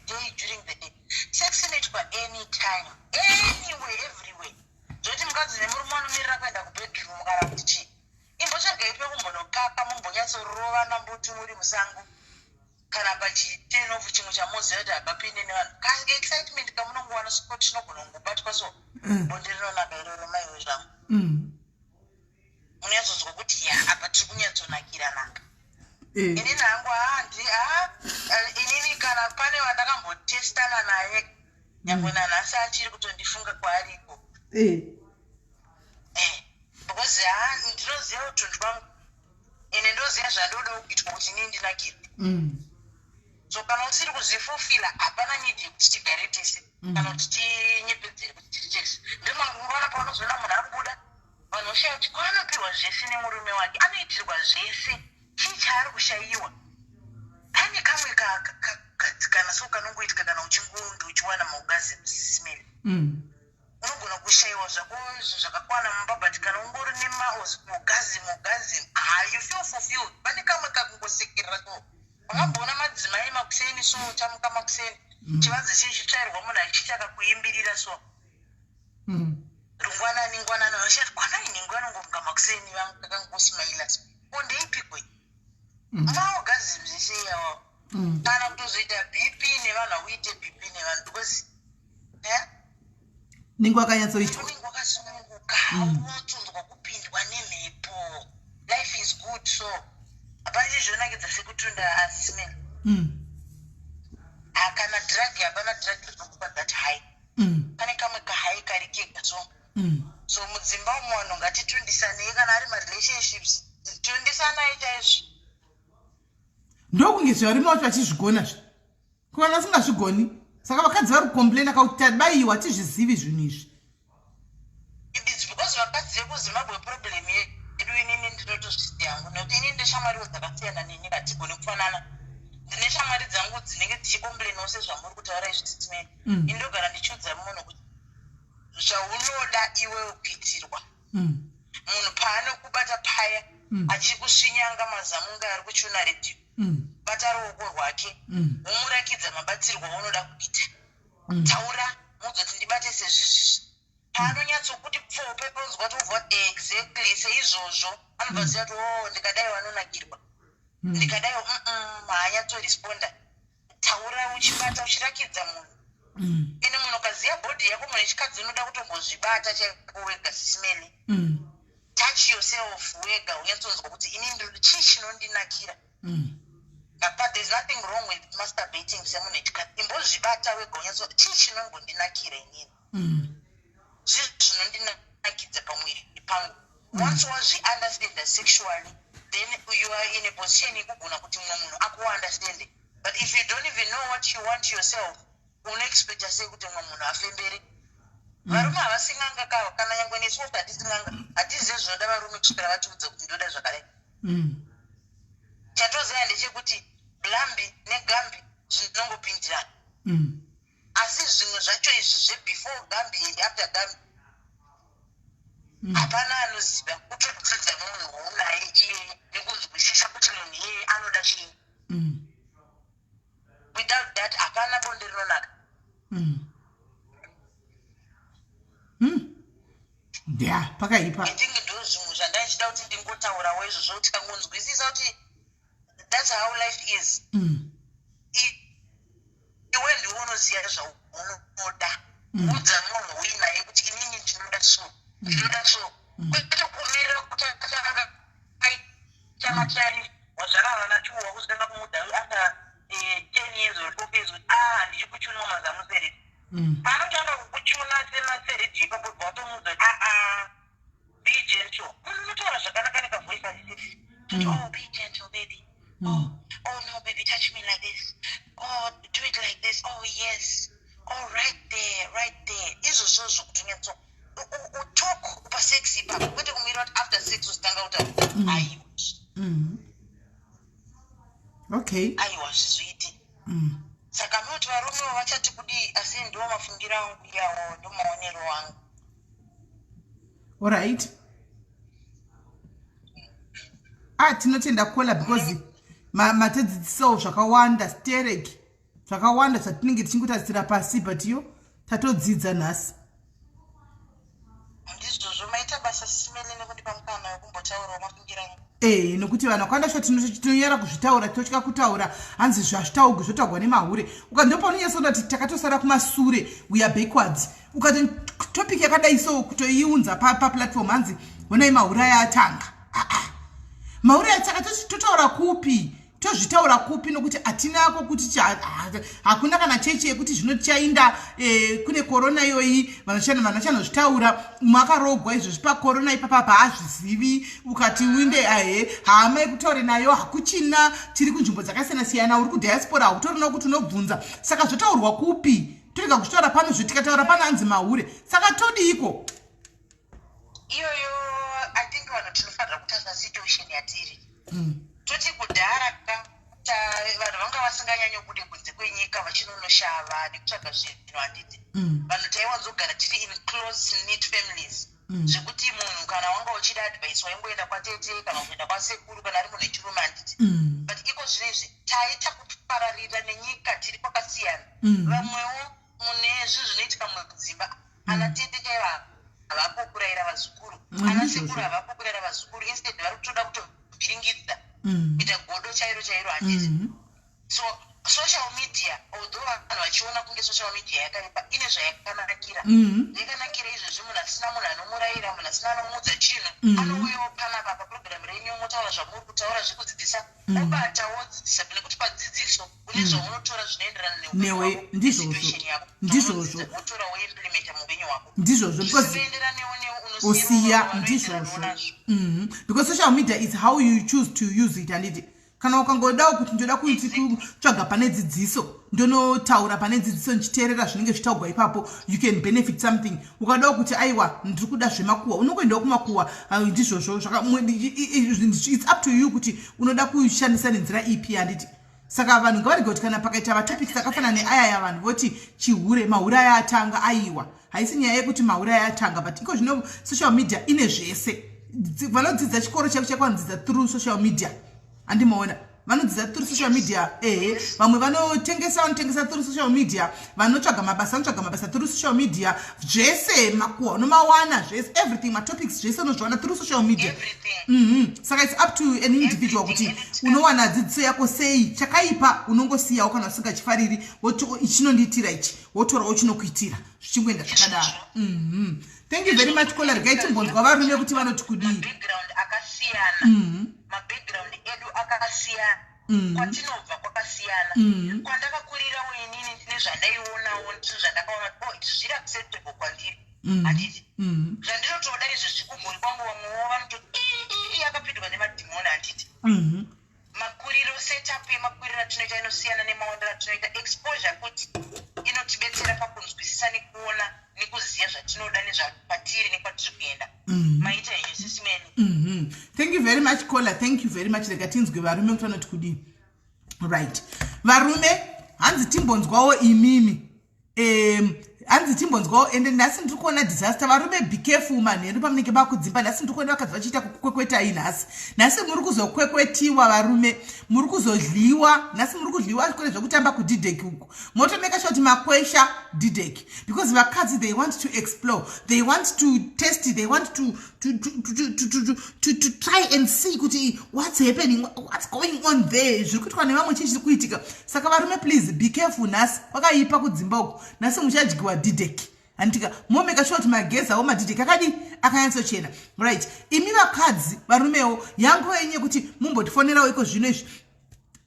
day sex inoitwa anytime anywhere everywhere. Zvoti mukadzi nemurume anomirira kuenda kubedroom kana kuti chii imbotsvagai pekumbonokapa mumbonyatsorova mbuti muri musango kana pachitenofu chimwe chamoziva kuti hapapinde nevanhu excitement kamunongowana sipoti chinogona kungobatwa so bonde rinonaka iroro maiwe zvangu munyatsonzwa kuti apa tiri kunyatsonakiranaka. Inini hangu inini kana pane vandakambotestana naye nyangwe nanhasi achiri kutondifunga kwaariko because ndinoziva utundu vangu ine ndoziva zvandoda kuitwa kuti inini ndinakirwe. So kana usiri kuzvifufila hapana need yekuti tigare tese kana kuti tinyepedzere kuti tiri tese. Ndomanguvaona paunozoona munhu akubuda vanhu vashaya kuti kwaanopirwa zvese nemurume wake anoitirwa zvese chii chaari kushayiwa. Pane kamwe kagadzikana so kanongoitika kana uchingondi uchiwana maugazi Sis Melly unogona kushayiwa zvako zvakakwana mumba but kana ungori nemaogazi you feel fulfilled. Pane kamwe kakungosekerera so ungamboona madzimai makuseni so chamuka makuseni chivanze chichitsvairwa munhu achichakakuimbirira so ngwanani vashati kwanaini ngwanongomuka makuseni vakangosmaila so ondeipikwe maogazi zvese yawo kana kutozoita bp nevanhu akuite bp nevanhu because ningu akanyatsoitwa unenge wakasununguka unotonzwa kupindwa nemhepo. Life is good so hapana chizvionakidza sekutunda Sis Melly kana drug hapana drug rinokupa that high. Pane kamwe kahai kari kega so mudzimba umo vanhu ngatitondisane kana ari marelationships tondisanai chaizvo ndokunge zvarimo vacho vachizvigonazvo kuvana vasingazvigoni saka vakadzi vari kukomplaina kauti tabayiwa tizvizivi zvinhu izvi. It's because vakadzi vekuzimbabwe problem yedu inini ndinotozviti hangu nekuti inini ndeshamwariwo dzakasiyana neni katigoni kufanana. Ndine shamwari dzangu dzinenge dzichikomplainawo sezvamuri kutaura izvi Sis Melly indogara ndichiudza munhu kuti zvaunoda iwe kuitirwa. Munhu paanokubata paya achikusvinyanga mazamunga ari kuchuna redhiyo bata ruoko rwake umurakidza mabatsirwo aunoda kuita. Taura muzoti ndibate sezvizvi paanonyatsokuti pfope paunzwa tovha exactly seizvozvo anobva ziva kuti ndikadai vanonakirwa ndikadai haanyatsoresponda. Taura uchibata uchirakidza munhu ene munhu ukaziya bhodhi yako munhu echikadzi unoda kutombozvibata chaiko wega Sis Melly touch yourself wega unyatsonzwa kuti inini chii chinondinakira. There's nothing wrong with masturbating semunhu echikadzi imbozvibata wega unyatsonzwa chii chinongondinakira inini zvii zvinondinakidza pamwiri pangu. Once wazvi-understanda sexually then you are in a position yekugona kuti mumwe munhu akuunderstande. But if you don't even know what you want yourself unoexpecta sei kuti mumwe munhu afembere. Varume havasinganga kavo kana nyangwe nesu kuti hatisinganga hatizive zvinoda varume kusvikira vatiudza kuti ndoda zvakadai. Chatoziva ndechekuti blambi negambi zvinongopindirana asi zvimwe zvacho izvi zvebefore gambi and after gambi hapana anoziva kutodzidza munhu waunaye iye nekuzwisisa kuti munhu iyeye anoda chii. Without that hapana bonde rinonaka. yeah pakaipa I think ndo zvinhu zvandaichida kuti ndingotaurawo izvozvo kuti kangonzwisisa kuti that's how life is. Iwe ndiwe unoziya zvaunoda udza munhu winaye kuti inini ndinoda so kwete kumirira kuti chamachari wazvarana nachuwa kusina kumuda after 10 years or 12 years ndichi kuchuna mazamuseri panotanga kukuchuna semasereti ipapo watomudza be gentle unotaura zvakanaka nekavoice asisi oh be gentle baby oh no baby touch me like this oh do it like this oh yes oh right there izvozvo zvokutonetso utalk upasexy ipapo kwete kumira kuti after 6 usitanga kuti aiwa okay aiwa zvizoiti saka noti varumewo vachati kudi asi ndiwo mafungiro angu yawo ndo maonero wangu. Alright. Tinotenda kukola because matedzidziso zvakawanda stereki zvakawanda zvatinenge tichingotadzira pasi but yo tatodzidza nhasi. Ndizvozvo maita basa simene nekundipa mukana wekumbotaurawo mafungiro angu. Nokuti vanhu vakawanda tinonyara kuzvitaura totya kutaura hanzi zvazvitaurwa zvotaurwa nemahure ukandopa unonyasona kuti takatosara kumasure we are backwards ukati topic yakadai so kutoiunza paplatform hanzi honai mahure ayatanga mahure ayatanga totaura kupi tozvitaura kupi nokuti atinako kuti hakuna kana cheche yekuti zvinotichainda kune corona iyoyi vanochanozvitaura makarogwa izvozvi pacorona ipapa haazvizivi ukati uinde hama yekutaure nayo hakuchina tiri kunzvimbo dzakasiyana-siyana uri kudiaspora hautorina kuti unobvunza saka zvotaurwa kupi torega kuchitaura pano zvetikataura pano hanzi mahure saka todiko iyoyo I think vanhu tinofanira kutarisa situation yatiri toti kudhara vanhu vanga vasinganyanyo bude kunze kwenyika vachinonoshava nekutsvaga zvinhu handiti vanhu taiwanzogara tiri in close knit families zvekuti munhu kana wanga uchida advice waingoenda kwatete kana kuenda kwasekuru kana ari munhu echirume handiti but iko zvinezvi taita kupararira nenyika tiri kwakasiyana vamwewo mune zvinhu zvinoitika mudzimba ana tete chaiva havapokurayira vazukuru ana sekuru havapokurayira vazukuru instead vari kutoda kutobhiringidza kuita godo chairo handiti so social media although vanhu vachiona kunge social media yakaipa ine zvayakanakira yakanakira izvozvi munhu asina munhu anomurayira munhu asina anomudza chinhu anouyawo panapa paprogramu renyu motaura zvamuri kutaura zvekudzidzisa obatawo dzidzisa nekuti padzidziso une zvaunotora zvinoenderana nesituation yako ndizvozvo wotora woimplementa muvenyu wako ndizvozvo zvienderanawo osiya ndizvozvo because social media is how you choose to use it and kana ukangodawo kuti ndoda kutsvaga pane dzidziso ndonotaura pane dzidziso ndichiteerera zvinenge zvitaurwa ipapo you can benefit something ukadawo kuti aiwa ndiri kuda zvemakuwa unongoendawo kumakuwa ndizvozvo it's up to you kuti unoda kushandisa nenzira ipi handiti saka vanhu ngavarege kuti kana pakaita matopics akafanana neaya yavanhu voti chihure mahure aya atanga aiwa haisi nyaya yekuti mahure aya atanga but iko zvino social media ine zvese vanodzidza chikoro chako chakanodzidza through social media andimaona vanodzidza through social media vamwe vanotengesa through social media vanotsvaga mabasa through social media zvese makuwa unomawana zvese everything matopics zvese unozviwana through social media saka it's up to an individual kuti unowana dzidziso yako sei chakaipa unongosiyawo kana usingachifariri ichinondiitira ichi wotorawo chinokuitira zvichingoenda zvakadaro thank you very much kola regai timbonzwa varume kuti vanoti kudii mabackground edu akasiyana kwatinobva kwakasiyana kwandakakurirawo inini ndine zvandaionawo ndizvo zvandakaona izvi zviri acceptable kwandiri handiti zvandinotoda izvo zvikugoni kwangu vamwewo vanototi akapindwa nemadhimoni handiti makuriro setup yemakuriro atinoita inosiyana nemaondero atinoita exposure kuti inotibetsera pakunzwisisa nekuona nekuziva zvatinoda nezvapatiri nekwatiri kuenda maita henyu Sis Melly. Thank you very much Kola, thank you very much rega tinzwe varume kuti vanoti kudii right varume hanzi timbonzwawo imimi hanzi timbonzwawo ende nhasi ndiri kuona disaster varume be careful manheru pamunenge vakudzimba nhasi ndiri kuona vakadzi vachiita kukwekwetai nhasi muri kuzokwekwetiwa varume muri kuzodliwa nhasi muri kudliwa kwene zvekutamba kudidheki uku motomeka sure kuti makwesha didheki because vakadzi they want to explore, they want to test, they want to try and see kuti what's happening, what's going on there, zviri kuitwa nevamwe chii chiri kuitika. Saka varume please be careful nhasi kwakaipa kudzimba uku nhasi muchadyiwa didheki anditika momeka sure kuti magezi awo madidheki akadi akanyatsochena right. Imi vakadzi varumewo yangu yenye kuti mumbotifonerawo iko zvino izvi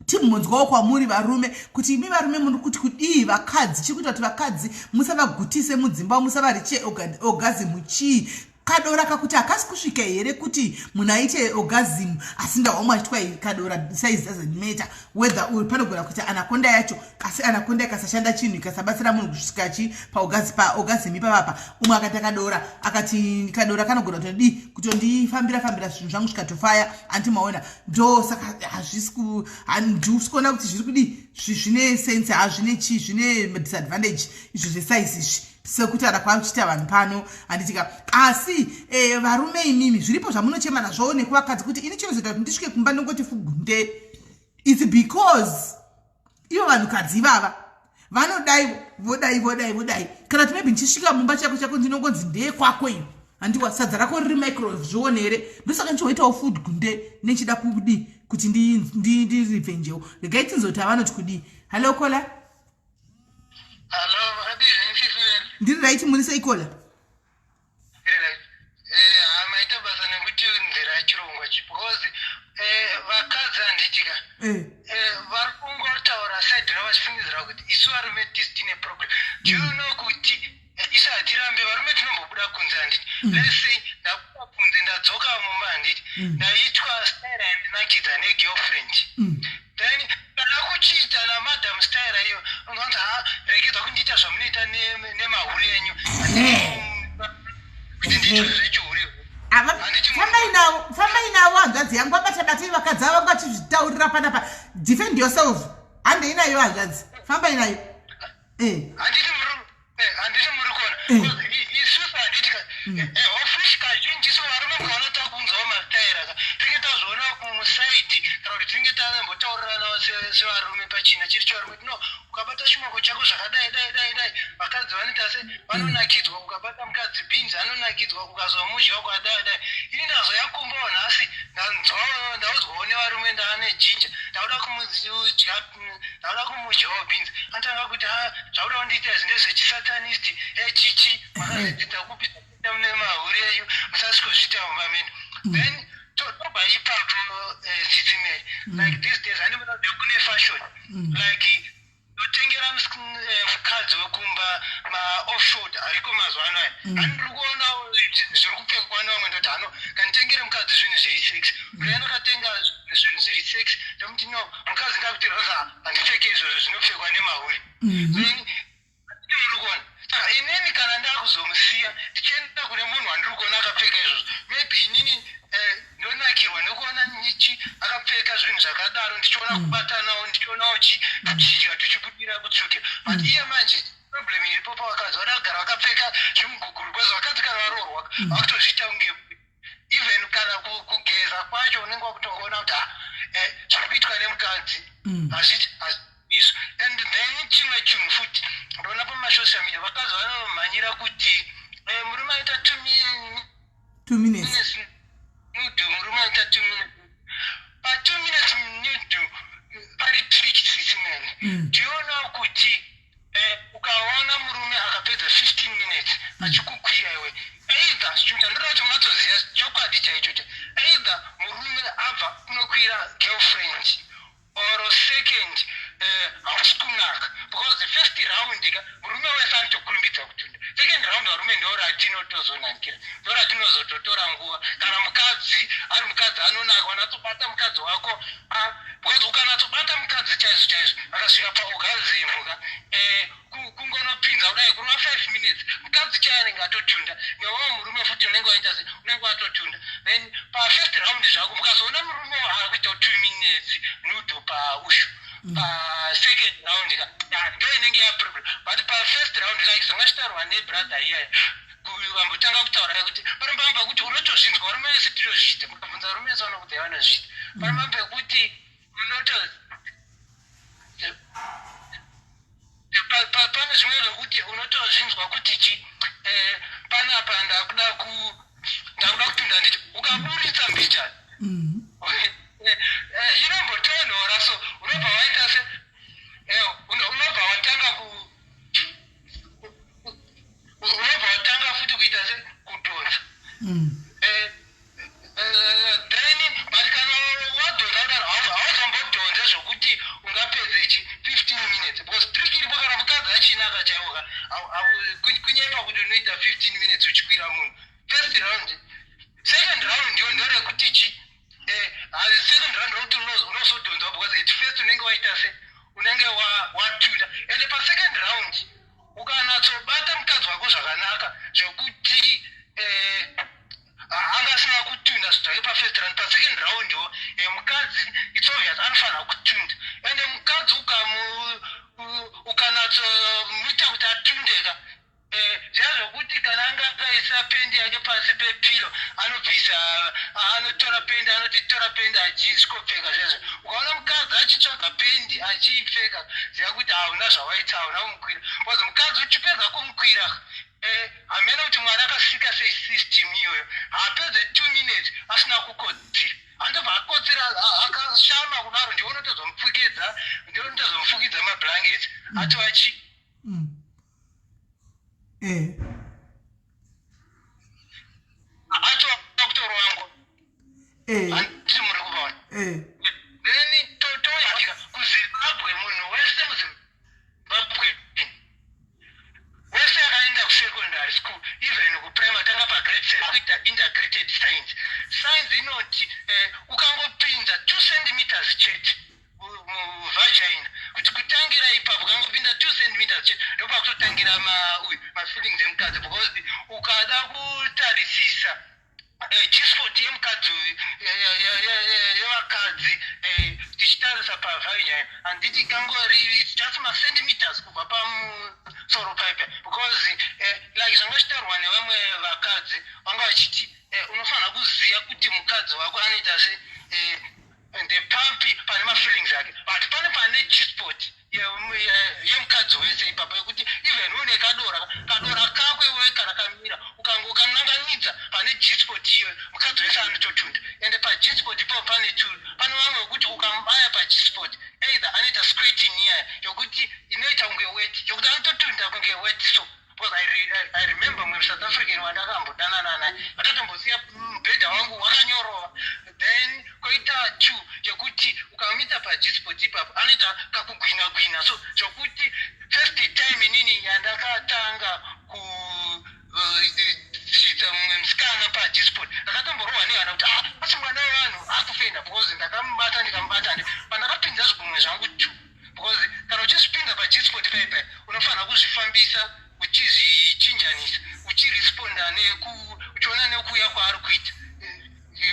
timbonzwawo kwamuri varume kuti imi varume muri kuti kudii vakadzi chiri kuita kuti vakadzi musavagutise mudzimba musavariche orgasm chii kadora kakuti akasi kusvika here kuti munhu aite orgasm asindaomwe achitwa kadora size doesn't matter whether panogona kuti anakonda yacho asi anakonda ikasashanda chinhu ikasabatsira munhu kusvika chi paorgasm ipapapa umwe akati akadora akati kadora kanogona kutodii kutondifambira zvinhu zvangu zvikatofaya antimaona ndo saka handisi kuona kuti zviri kudii zvine sense hazvine chii zvine disadvantage izvo zvesize izvi sekutaura kwakuchita vanhu pano handitika asi varume imimi zviripo zvamunochema nazvowo nekuvakadzi kuti ini chinozoita kuti ndisvike kumba ndongoti fugunde its because ivo vanhukadzi ivava vanodai vodai kana kuti maybe ndichisvika mumba chako ndinongonzi ndeye kwako iyo handiwa sadza rako riri microwave zvione here ndosaka ndichoitawo food gunde nechida kudii kuti ndirivhenjewo regai tinzoti avanoti kudii. Hello kola. Hello, ndiri right muri seikola amaita basa nekuti nzira yachirongwa because vakadzi handitika vari kungotaura side ravo vachifungidzira kuti isu varume tine problem. Do you know kuti isu hatirambe varume tinombobuda kunze handiti let's say ndabuda kunze ndadzoka mumba handiti ndaitwa style handinakidza negirlfriend then kana kuchiita namadam style iyo unonzi regedza kundiita zvamunoita nemahuri enyu kuti ndicho zvechiuri fambai navo hanzvadzi yangu abatabatei vakadzi ava ngachizvitaurira panapa defend yourself handei nayo hanzvadzi fambai nayo handiti muri kuona isusu handiti ofishi kazhinji so varume kavanota kunzawo mastayira ka tinge tazviona kumusaidi kana kuti tinge tambotaurirawo sevarume pachina chiri chevarume no ukabata chimoko chako zvakadai dai vakadzi vanoita se vanonakidzwa ukabata mukadzi bhinzi anonakidzwa ukazwa muzhi wako adai ini ndazoyakombawo nhasi ndaudzwawo nevarume ndaane jinja ndauda kumudyawo bhinzi anotanga kuti zvauda kundiita zvinhu zvechisatanist chichi makazidzidza kupisa mune mahuri enyu musasvikozvita mumameno then tobva ipapo Sitsimeli like these days handimona kuti kune fashion like yotengera mukadzi wekumba maoffshore ariko mazuva ano aya handiri kuonawo zviri kupfekwa nevamwe ndoti hano kanditengere mukadzi zvinhu zviri sex kureano katenga zvinhu zviri sex ndomuti no mukadzi ngakuti rosa handipfeke izvozvo zvinopfekwa nemahuri then muri kuona saka inini kana ndakuzomusiya ndichienda kune munhu wandiri kuona akapfeka izvozvo maybe inini ndonakirwa nekuona nichi akapfeka zvinhu zvakadaro ndichiona kubatanawo ndichionawo chidya tichibudira kutsvuke but iye manje problem iripo pavakadzi vanagara vakapfeka zvimuguguru kwezvo vakadzi kana varoorwa vakutozviita kunge even kana kugeza kwacho unenge wakutongoona kuti zviri kuitwa nemukadzi hazviti izvo and then chimwe chinhu futi ndoona pamasocial media vakadzi vanomhanyira kuti murume aita 2 minutes nudu murume aita 2 minutes pa 2 minutes nudu pari trick Sitsimeli ndiona kuti ukaona murume akapedza 15 minutes achikukwira iwe either chandinoda kuti matoziva chokwadi chaicho either murume abva kunokwira girlfriend or second hausi kunaka because the first round murume wese anotokurumbidza kutunda second round varume ndoratinotozonanikira ndoratinozototora nguva kana mukadzi ari mukadzi anonaka wanatobata mukadzi wako because ukanatobata mukadzi chaizvo akasvika paorgasmuka kungonopinza kudai kuruma 5 minutes mukadzi chaanenge atotunda newawo murume futi unenge waita se unenge watotunda then pa first round zvako mukazoona murume akuita 2 minutes nudo paushu second round ndo inenge yaproblem but first round like sangashitarwa nebrother iye vambotanga kutaura kuti parambamba kuti unotozvinzwa rume wese tinozviita mukabvunza rume wese vanokuti vanozviita parambamba kuti pane zvimwe zvokuti unotozvinzwa kuti chi panapa ndakuda kupinda nditi ukaburitsa mbichani inombotonhora so unobva waita se unobva watanga futi kuita se kudhonza then but kana wadhonza kudaro hauzombodhonze zvokuti ungapedze ichi 15 minutes because trick iripo kana mukadzi achinaka chaiwoka kunyepa kuti unoita 15 minutes uchikwira munhu first round second round ndiyo ndorekuti chi second round rokuti unozodhonzwa because at first unenge waita se unenge watunda ende pasecond round ukanatsobata mukadzi wako zvakanaka zvokuti angasina kutunda zvake pafirst round pasecond round yo mukadzi it's obvious anofanira kutunda ende mukadzi ukanatsomuita kuti atundeka zviya zvokuti kana anga akaisa pendi yake pasi pepilo anotora pendi anoti tora pendi achisvikopfeka zvezvo ukaona mukadzi achitsvaga pendi achiipfeka ziva kuti hauna zvawaita hauna kumukwira bcause mukadzi uchipedza kumukwira hamena kuti mwari akasika sei system iyoyo haapedze 2 minutes asina kukodzera andobva akodzera akashama kudaro ndiwo unotozomufukidza mablankets atoachi acho wangu handiti muri kuvaona then toyasvika kuzimbabwe munhu wese muzimbabwe wese akaenda kusekondary school even kuprimary tanga pagrade 7 kuita integrated science inoti ukangopinza 2 centimeters chete muvagina kuti kutangira ipapo ukangopinda 2 centimeters chete ndopakutotangira mafeelings emukadzi because ukada kutarisisa G-spot yemukadzi yevakadzi tichitarisa pavagina handiti kangori just macentimeters kubva pamusoro paipa because like zvanga chitarwa nevamwe vakadzi vanga vachiti unofanira kuziva kuti mukadzi wako anoita se ndepampi pane mafeelings ake but pane G-spot yemukadzi wese ipapo yekuti even une kadora kakwe iwe kana kamira ukananganidza pane G-spot iyo mukadzi wese anototunda ende paG-spot ipapo pane vamwe wekuti ukambaya paG-spot either anoita squirting iya yokuti inoita kunge wet yokuti anototunda kunge wet so because I remember mwe South African wandakambodanana naye akatombosiya mubhedha wangu wakanyorova then koita 2 yokuti ukamita paG-spot ipapo anoita kakugwina so zvokuti first time inini yandakatanga kuita mumwe musikana paG-spot ndakatomborova nevana kuti asi mwana wevanhu akufenda because ndikamubata pandakapinza zvigumwe zvangu 2 because kana uchizvipinza paG-spot paipai unofanira kuzvifambisa uchizvichinjanisa uchiresponda uchiona nekuuya kwaari kuita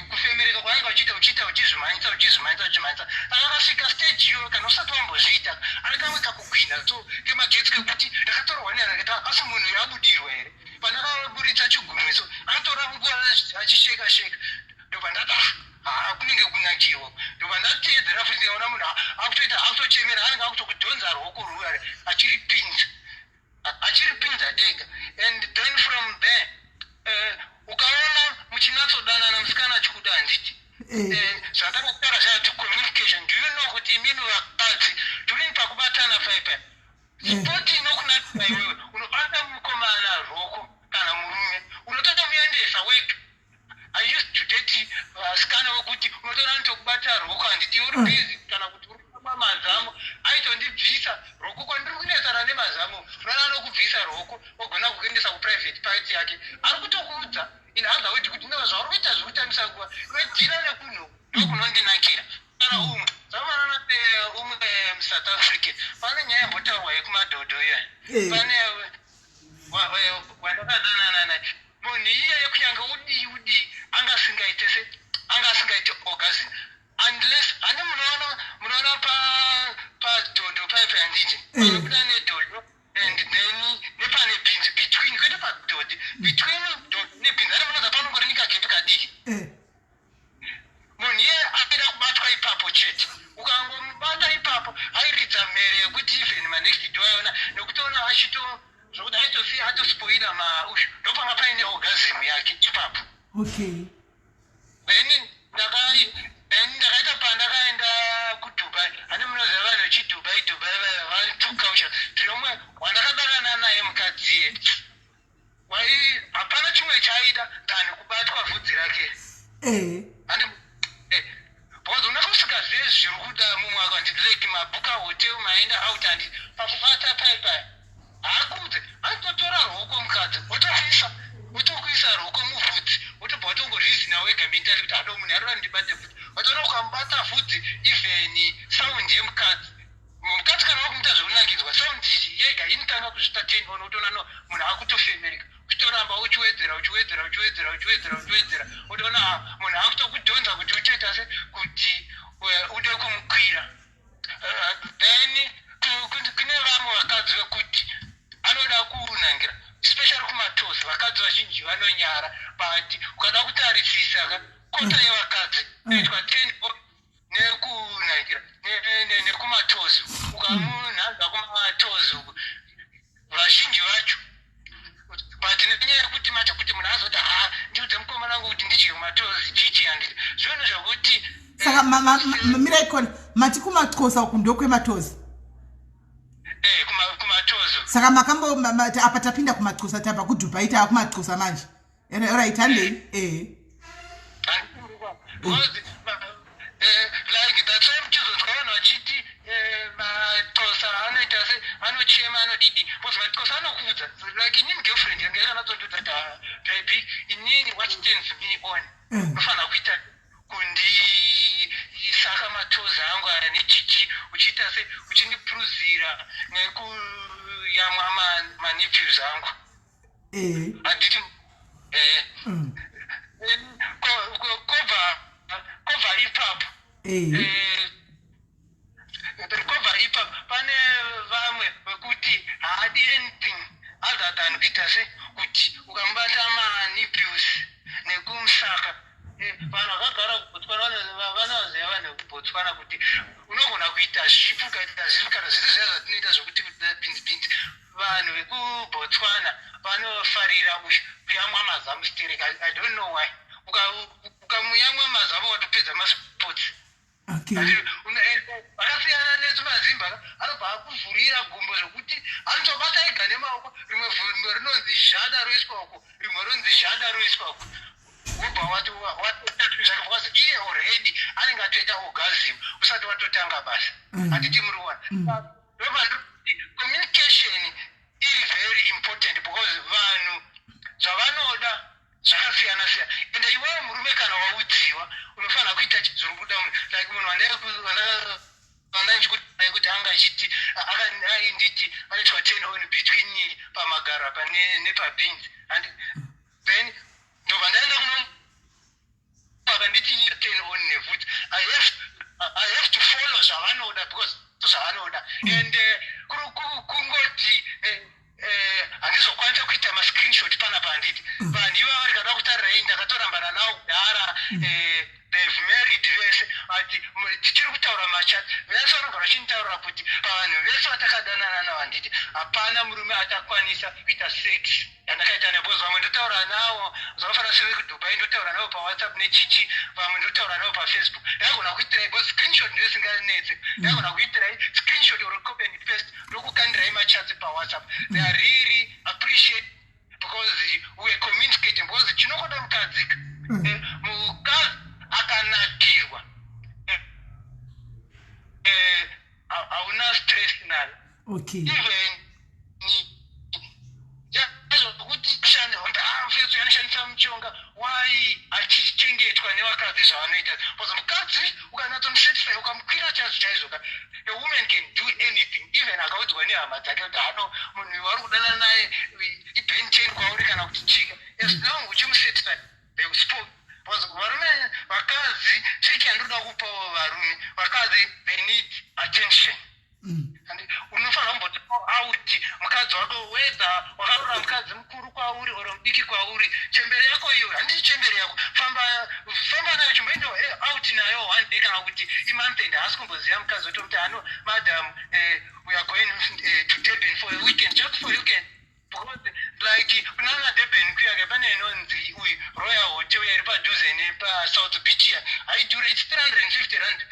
kufemereka kwaanga uchiita uchizvimanyisa akasvika stage iyo kana usati wambozviita ari kamwe kakugwina so kemagetsi kekuti ndakatorwa neanakati asi munhu yabudirwa here pandakaburitsa chigumweso anotora nguva achisheka ndobva ndati kunenge kunakirwa ndobva ndateedzera futi ndaona munhu akutochemera anenge akutokudhonza ruoko rwuare achiripinza ega and then from there ukaona muchinatsodanana musikana achikuda handiti zvandakataura zvati communication do you know kuti imini vakadzi turi pakubatana paipa spoti inokunakira iwewe unobata mukomana roko kana murume unototomuendesa wega I used to date vasikana wekuti unotora nitokubata roko handiti uri busy kana kuti uri mazamu aitondibvisa roko kwandiri kunesana nemazamu unoona nokubvisa roko ogona kukuendesa kuprivate part yake ari kutokuudza in other words kuti ndova zvauri kuita zvekutambisa nguva wedhira nekunhu ndokunondinakira kana umwe zvamanana umwe South African pane nyaya yambotaurwa yekumadhodho iya pane wandakadanana naye munhu iye yekunyange udii angasingaite orgasm unless ani munoona vaiona nekutoona achito zvokuti aitofia atospoila maushu ndopanga paine orgasm yake ipapo. Okay. Then ndakaita pandakaenda kuDubai. Ane munoziva vanhu vechiDubai vantukausha zviromwe wandakadangana naye mukadziye hapana chimwe chaida tani kubatwa vhudzi rake. Because unakusvika zve zviri kuda mumwe akandileki mabhuka hotel maenda out handi pakubata paipai haakudze anototora roko mukadzi otokuisa roko muvhudzi otobva watongorizinha wega mentali kuti ado munhu arora ndibate vhudzi watoona ukambata vhudzi even saundi yemukadzi kana wakumuita zvekunangidzwa saundi yega inotanga kuzvitateni unotoona no munhu akutofemereka uchitoramba uchiwedzera utoona munhu akutokudhonza kuti utoita se kuti ude kumukwira. Then kune vamwe vakadzi vekuti anoda kunangira especially kumatozi vakadzi vazhinji vanonyara but ukada kutarisisa kota yevakadzi inoitwa 10 nekunangira nekumatozi ukamunhanza kumatozi vazhinji vacho but nenyaya yekuti mata kuti munhu azoti ndiudze mukoma nangu kuti ndichiri kumatozi chichi handiti zvinhu zvokuti saka mira ikona mati kumatkosa uku ndokwematozi kumatozi saka makambo apa tapinda kumatkosa tapa kuDubai tava kumatkosa manje right handei like that's why mchizonzwa vanhu vachiti matosa anoita se anochema anodidi because matosa anokuudza like inini girlfriend yange yakanatondudza kuti baby inini what turns me on unofanira kuita kundisaka matozi angu aya nechichi uchiita se uchindipuruzira nekuyamwa maniples angu handiti cover ipapo cover ipapo pane vamwe vekuti haadi anything other than kuita se kuti ukambata maniples nekumusaka vanhu vakagara kubotswana vanoziva vanhu vekubotswana kuti unogona kuita zvipu ukaita zvipu kana zviri zviya zvatinoita zvokuti bhinzi vanhu vekubotswana vanofarira kuyamwa mazamu stereka. I don't know why ukamuyamwa mazamu watopedza masports. Vakasiyana nesu mazimba anobva akuvhurira gumbo zvokuti anotobata ega nemaoko rimwe rinonzi zhada roiswa uko rimwe ronzi zhada roiswa uko wobva watotatuisa because iye already anenge atoita orgasm usati watotanga basa handiti muri kuona. Communication iri very important because vanhu zvavanoda zvakasiyana siyana ende iwewe murume kana waudziwa unofanira kuita chizuri kuda munhu like munhu vandanchikutai kuti anga achiti nditi anoitwa 10 on between pamagara nepabins and then ndobva ndaenda kuno akanditi 10 on nevhudzi I have to follow zvavanoda because zvavanoda and kungoti handizokwanisa kuita mascreenshot panapa handiti vanhu ivava rikada kutarira ndakatorambana navo kudhara they've married vese ati tichiri kutaura machati vese vanogara vachinitaurira kuti pavanhu vese vatakadanana navo handiti hapana murume atakwanisa kuita sex yandakaita nebos vamwe ndotaura navo zvakafanira sevekuDubai ndotaura navo pawhatsapp nechichi vamwe ndotaura navo pafacebook ndakagona kuitirai bo screenshot ndoisinganetse ndakagona kuitirai screenshot or copy and paste ndokukandirai machats pawhatsapp. They are really appreciate because we are communicating because chinokoda mukadzi mukadzi akanakirwa hauna stress nayo even kuti kuti anoshandisa muchonga wai achichengetwa nevakadzi zvavanoita because mukadzi ukanatsomusatisfy ukamukwira chaizvo chaizvo a woman can do anything even akaudzwa nehama dzake kuti hano munhu vari kudana naye ibenchen kwauri kana kuti chika as long uchimusatisfy they will spoke because varume vakadzi chiki yandoda kupawo varume vakadzi they need attention and unofanira kumboti out mukadzi mukadzi wako whether wakarora mukadzi mukuru kwauri oro mudiki kwauri, chembere yako iyo handisi chembere yako. Famba nayo chimboenda out nayo one day kana kuti imonth and haasi kumboziva mukadzi wotomuti hano madam we are going to Durban for a weekend, just for a weekend. Because like kunana Durban kuyake pane inonzi Royal Hotel iri padhuze nepaSouth Beach here. Haidhuri, it's 350 rand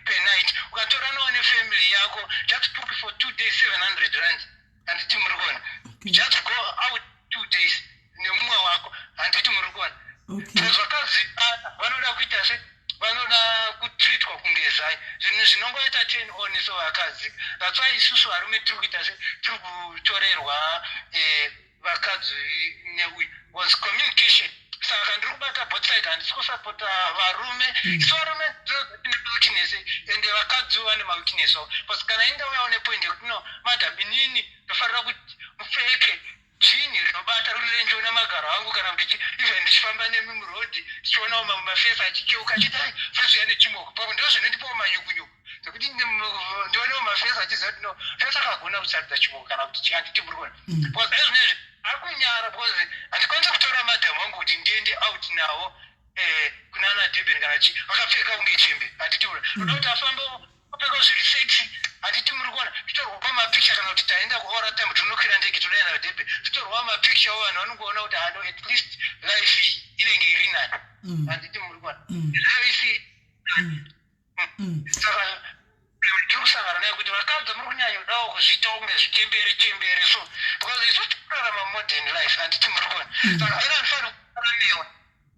per night. Ukatora nawo nefamily yako, just book for 2 days 700 rand. Handiti muri kuona. Just go out 2 days nemumwe wako, handiti muri kuona. Vakadzi vanoda kuita se vanoda kutreatwa kunge zai. Zvinhu zvinongoita 10 on so vakadzi. That's why isusu varume tiri kuita se tiri kutorerwa vakadzi was communication. Saka ndiri kubata both side handisi kusapota varume. Isu varume tine weakness ende vakadzi vane maweakness. But kana inda uyaone point yekuti no madam inini ndofanira kuti mupfeke chini rinobata rurenje una magaro angu kana kuti even ndichifamba nemumurodi tichionawo mafesa achikeuka achidai feso yane chimoko pamwe ndo zvinondipawo manyukunyuku zekuti ndionewo mafesa achiziva kuti no fesa akagona kusaridza chimoko kana kuti chihanditi muri kuona. Because ezvinezvi ari kunyara because handikwanisa kutora madhamu wangu kuti ndiende out nawo kunana Durban kana chi vakapfeka kunge chembe handiti muri kuona. Ndoda kuti afambewo apfekawo zviri sexy handiti muri kuona. Titorwa mapicha kana kuti taenda kuora time tinokwira ndege toenda na Durban. Titorwa mapicha vanhu vanongoona kuti hano at least life inenge iri nani. Handiti muri kuona. Life saka tiri kusangana nayo kuti vakadzi muri kunyanya kudawo kuzviitawo kunge zvichembere so because isu tikurarama modern life handiti muri kuona. Saka ina ndifana kugara newe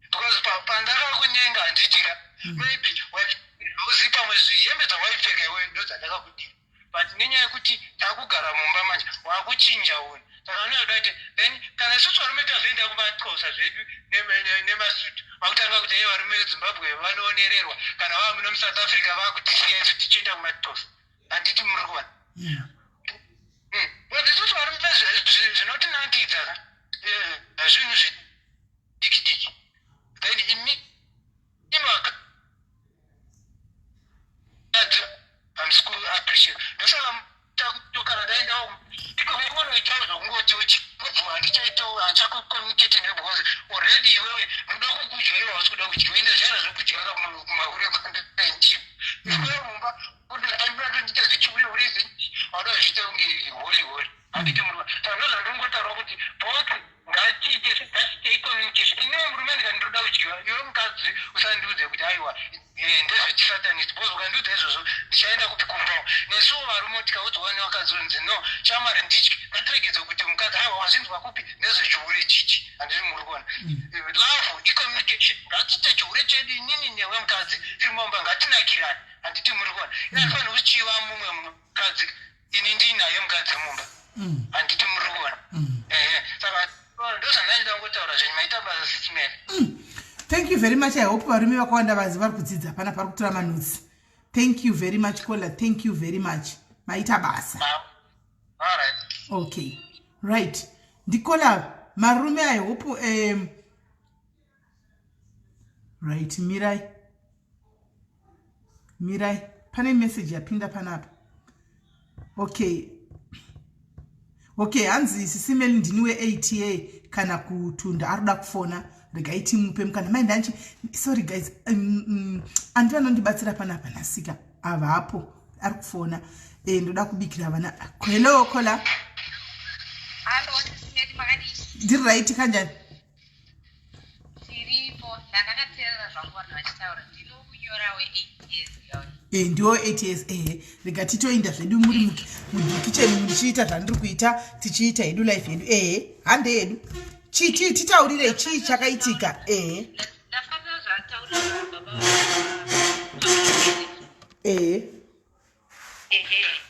because pandakakunyenga handitika maybe uzivi pamwe zvihembe dzawaipfeka iwe ndo dzandakakudira. But nenyaya yekuti takugara mumba manje wakuchinja uyu. Saka anoda kuti then kana isusu varume tazvienda kumatxosa zvedu nemasutu vakutanga kuti hei varume veZimbabwe vanoonererwa kana vava muno muSouth Africa vakutisiya isu tichienda kumatxosa handiti muri kuona. But isusu varume zvinotinakidza zvinhu zvidiki then imi I'm school appreciate. Ndosaka tokana daendawo ikonoitawo zvokungoti handichaitawo handichakucommunicate newe because already iwewe unoda kukujoiwa wasi kuda kujoina zvana zvekujoira kumahure kwandaendiwo. Iwewe mumba aimatoita zvichiureureizi wada zviita kunge holy handiti muruma. Saka ndozvandingotaura kuti both ngatiite communication. Inewe murume ndikandiroda kudyiwa iwe mukadzi usandiudze kuti aiwa ndezvechisatanist because ukandiudza izvozvo ndichaenda kupi kumbawo. Nesuwo varume tikaudzwa nevakadzi unzi no shamwari ndityi ngatiregedze kuti mukadzi aiwa wazinzwa kupi ndezvechihure chichi handiti muri kuona. Love icommunication ngatiite chihure chedu inini newe mukadzi tiri mumba ngatinakirane handiti muri kuona. Inafana uchiva mumwe mukadzi ini ndinaye mukadzi mumba handiti muri kuona. Saka ndozvandaida ngotaura zvenyu maita basa Sis Melly. Thank you very much. I hope varume vakawanda vazi vari kudzidza pana pari kutora manotsi. Thank you very much Kola. Thank you very much. Maita basa. All right. Okay. Right. Ndikola marume I hope right Mirai pane message yapinda panapa. Okay. Hanzi Sis Melly ndiniwe ATA kana kutunda aruda kufona regaiti mupe mukana mai ndanchi. Sorry guys, anti vanondibatsira panapa nasika avapo ari kufona ndoda kubikira vana. Hello Kola. Hello Sis Melly makadi. Ndiri right kanjani? Tiripo ndakatera zvangu vanhu vachitaura ndinokunyorawo 8 years yawo. Ndiwo 8 years rega titoinda zvedu muri mukicheni muchiita zvandiri kuita tichiita hedu life yedu hande yedu chiti titaurire chii chakaitika. Ndafanira zvataura baba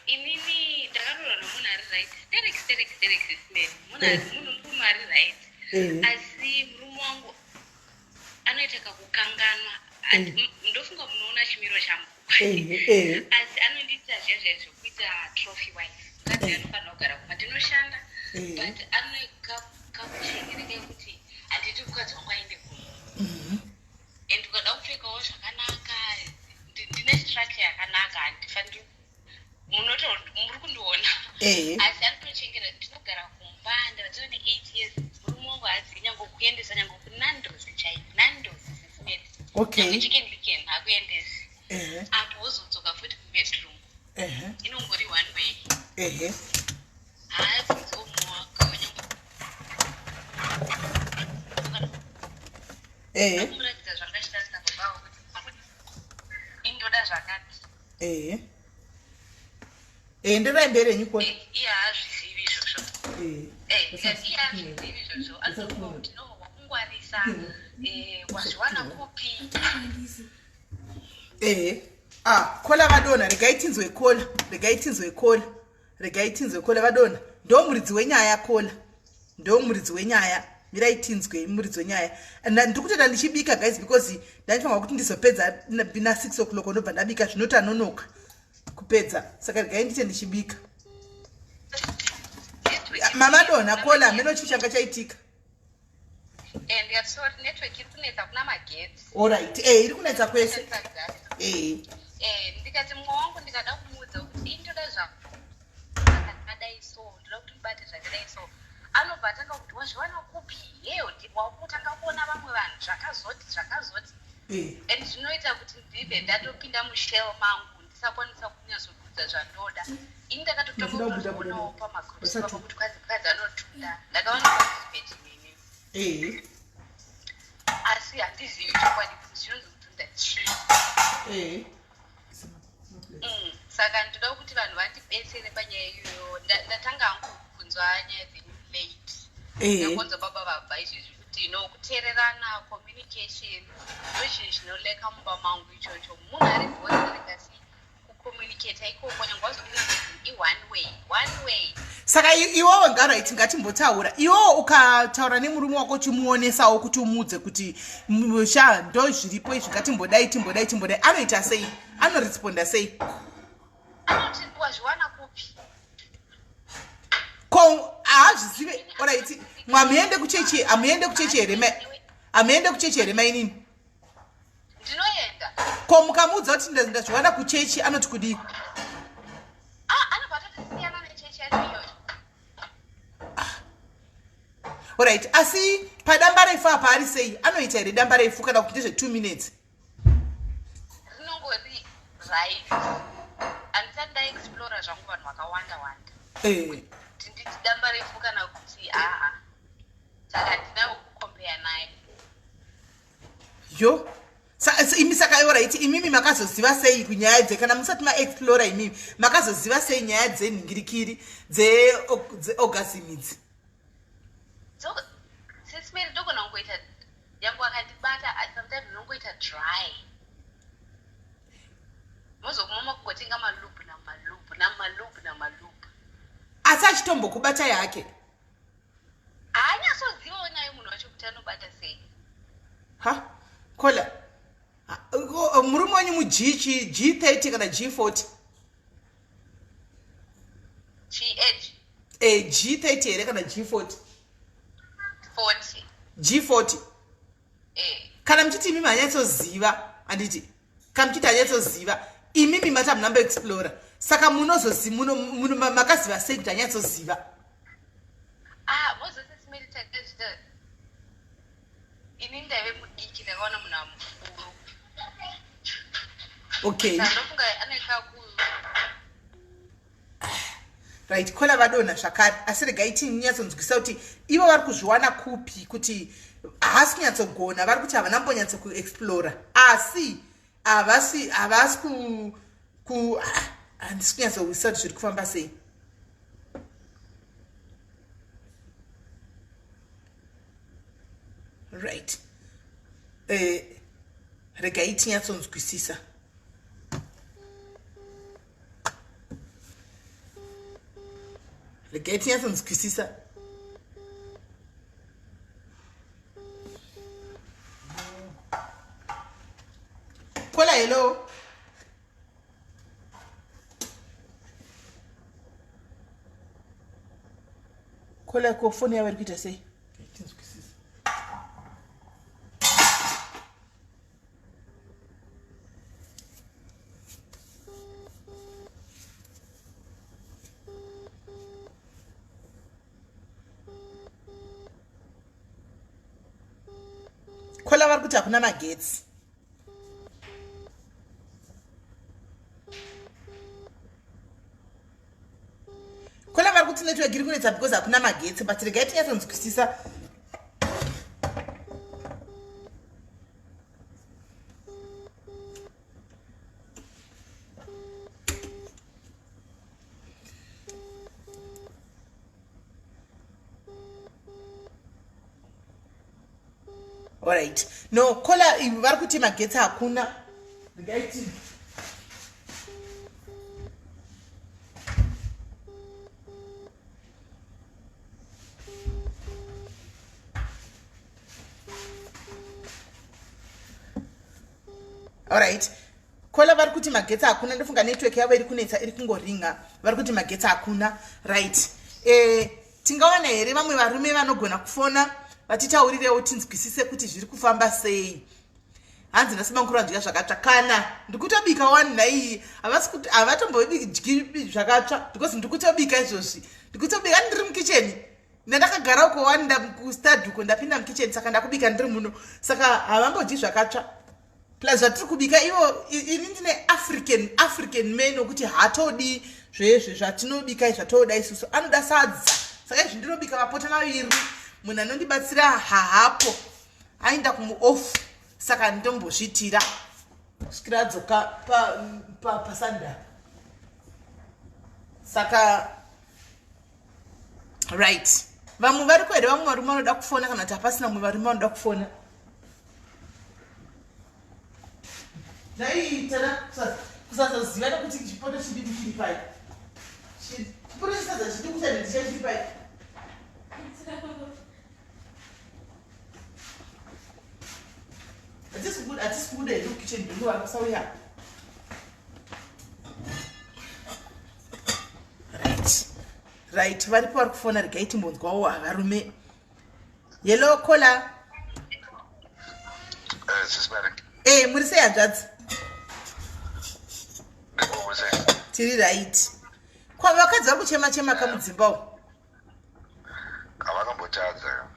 inini ndakarora nomunhu ari right sterek Sis Melly munhu ari right asi murume wangu anoita kakukanganwa ndofunga munoona chimiro changu asi anondiita zvezve zvokuita trophy wife kadzi anofanira kugara kuma ndinoshanda but ane kakuchengereka yekuti handiti mukadzi wangu aende kuno and ukada kupfekawo zvakanaka ndine structure yakanaka handifaniri muri kundiona asi anotochengera ndinogara Okay. chicken licken hakuendesi apo wozodzoka futi kubedroom inongori one way akumratidza zvakashitasa baba kuti indoda zvakati ndira mbere henyu kona iye haazvizivi izvozvo iye haazvizivi izvozvo azoti no wakungwarisa wazviwana kupi kola vadona regaitinzwe kola vadona ndomuridzi wenyaya kola ndomuridzi wenyaya miraitinzwe muridzi wenyaya ndikutoita ndichibika guys because ndaifanwa kuti ndizopedza na 6 o'clock ndobva ndabika zvinoti anonoka kupedza saka regai ndite ndichibika mama dona kola meno chii changa chaitika ndiyasori network iri kunetsa kuna magetsi alright iri kunetsa kwese ndikati mumwe wangu ndikada kumuudza kuti indoda zvakadai so ndoda kuti mubate zvakadai so anobva atanga kuti wazviwana kupi heyo wakutanga kuona vamwe vanhu zvakazoti and zvinoita kuti ndibve ndatopinda mushell mangu ndisakwanisa kunyatsokudza zvandoda ini ndakatotanga kutozvionawo pamagrups papakuti kwazikadzi anotunda ndakaona participate nini asi handizivi chokwadi kuti zvinonzi kutunda chii saka ndoda kuti vanhu vandibetsere panyaya iyoyo ndatanga hangu kunzwa nyaya dzenyu late ndakonza baba vabva izvezvi kuti kuteererana communication ndozvinhu zvinoleka mumba mangu ichocho munhu ari bhoirekasi kucommunicata ikoko nyange wazopinda one way saka iwowo ngaright ngatimbotaura iwowo ukataura nemurume wako chimuonesawo kuti umudze kuti sha ndo zviripo izvi ngatimbodai anoita sei anoresponda sei anoti wazviwana kupi ko haazvizive alright mwamuende kuchechi kuchechi here mainini ndinoenda ko mukamuudza kuti ndazviwana kuchechi anoti kudii anobva totisiyana nechechi yaiyoyo alright asi padamba refu apa ari sei anoita here damba refu kana kuti ndezve 2 minutes rinongori right andisati ndaexplora zvangu vanhu vakawanda tinditi damba refu kana kuti saka ndinawo kukombeya naye yo imi saka alright imimi makazoziva sei kunyaya kana musati maexplora imimi makazoziva sei nyaya dzenhingirikiri dzeorgasmidzi Sis Melly ndogona kungoita yangu akandibata sometimes ndinongoita dry mozokumama kungotenga malupu namalupu asi achitombokubata yake haanyatsozivawo naye munhu wacho kuti anobata sei kola murume wenyu G30 kana G40 G30 here kana G40 G40 kana muchiti imimi hanyatsoziva handiti kana muchiti hanyatsoziva imimi mati hamunamba explora saka makaziva sei kuti hanyatsoziva ini ndaive mudiki ndakaona munhu amukuru okay ndofunga anekaku right kola vadonha zvakare asi regai tinyatsonzwisa kuti ivo vari kuzviwana kupi kuti havasi kunyatsogona vari kuti havanambonyatso kuexplora asi havasi handisi kunyatsowisa kuti zviri kufamba sei right regai tinyatsonzwisisa regai tinyatsonzwisisa kola hello kola ko foni yavari kuita sei kola vari kuti hakuna magetsi iri kunetsa because hakuna magetsi, but regai tinyatsonzwisisa. Alright. No, kola vari kuti magetsi hakuna. Regai Alright. Kola vari kuti magetsi hakuna, ndofunga network yavo iri kunetsa iri kungoringa. Vari kuti magetsi hakuna. Right. Tingawana here vamwe varume vanogona kufona vatitaurirewo tinzwisise kuti zviri kufamba sei. Hanzi nasimangura ndya zvakatsva kana ndikutobika one nai havatombodyi zvakatsva because ndikutobika izvozvi. Ndikutobika ndiri mukitchen. Ndakagara uko one ndakustudy uko ndapinda mukitchen saka ndakubika ndiri muno. Saka havambodyi zvakatsva. Plus zvatiri kubika ivo ini ndine African men okuti hatodi zvezve zvatinobika zvatoda isusu anoda sadza. Saka izvi ndinobika mapota maviri. Munhu anondibatsira hahapo aenda kumuofu. Saka ndombozvitira kusvikira adzoka pasanda. Saka right. Vamwe vari kwere vamwe varume vanoda kufona kana kuti hapasina mumwe varume vanoda kufona. Ndaitana kusazoziva kuti chipoto chidiki chiri pai. Chipoto chisadza chidiki kuchadiki chiri pai. This is good. At this food, look kitchen. Do I'm sorry. Right. Vari poor phone at gate mode go varume. Yellow collar. Sis Melly. Muri say that. What was it? Tiri right. Kwa Vakadzi vari kuchema ka Mudzimba. Avakambotadza.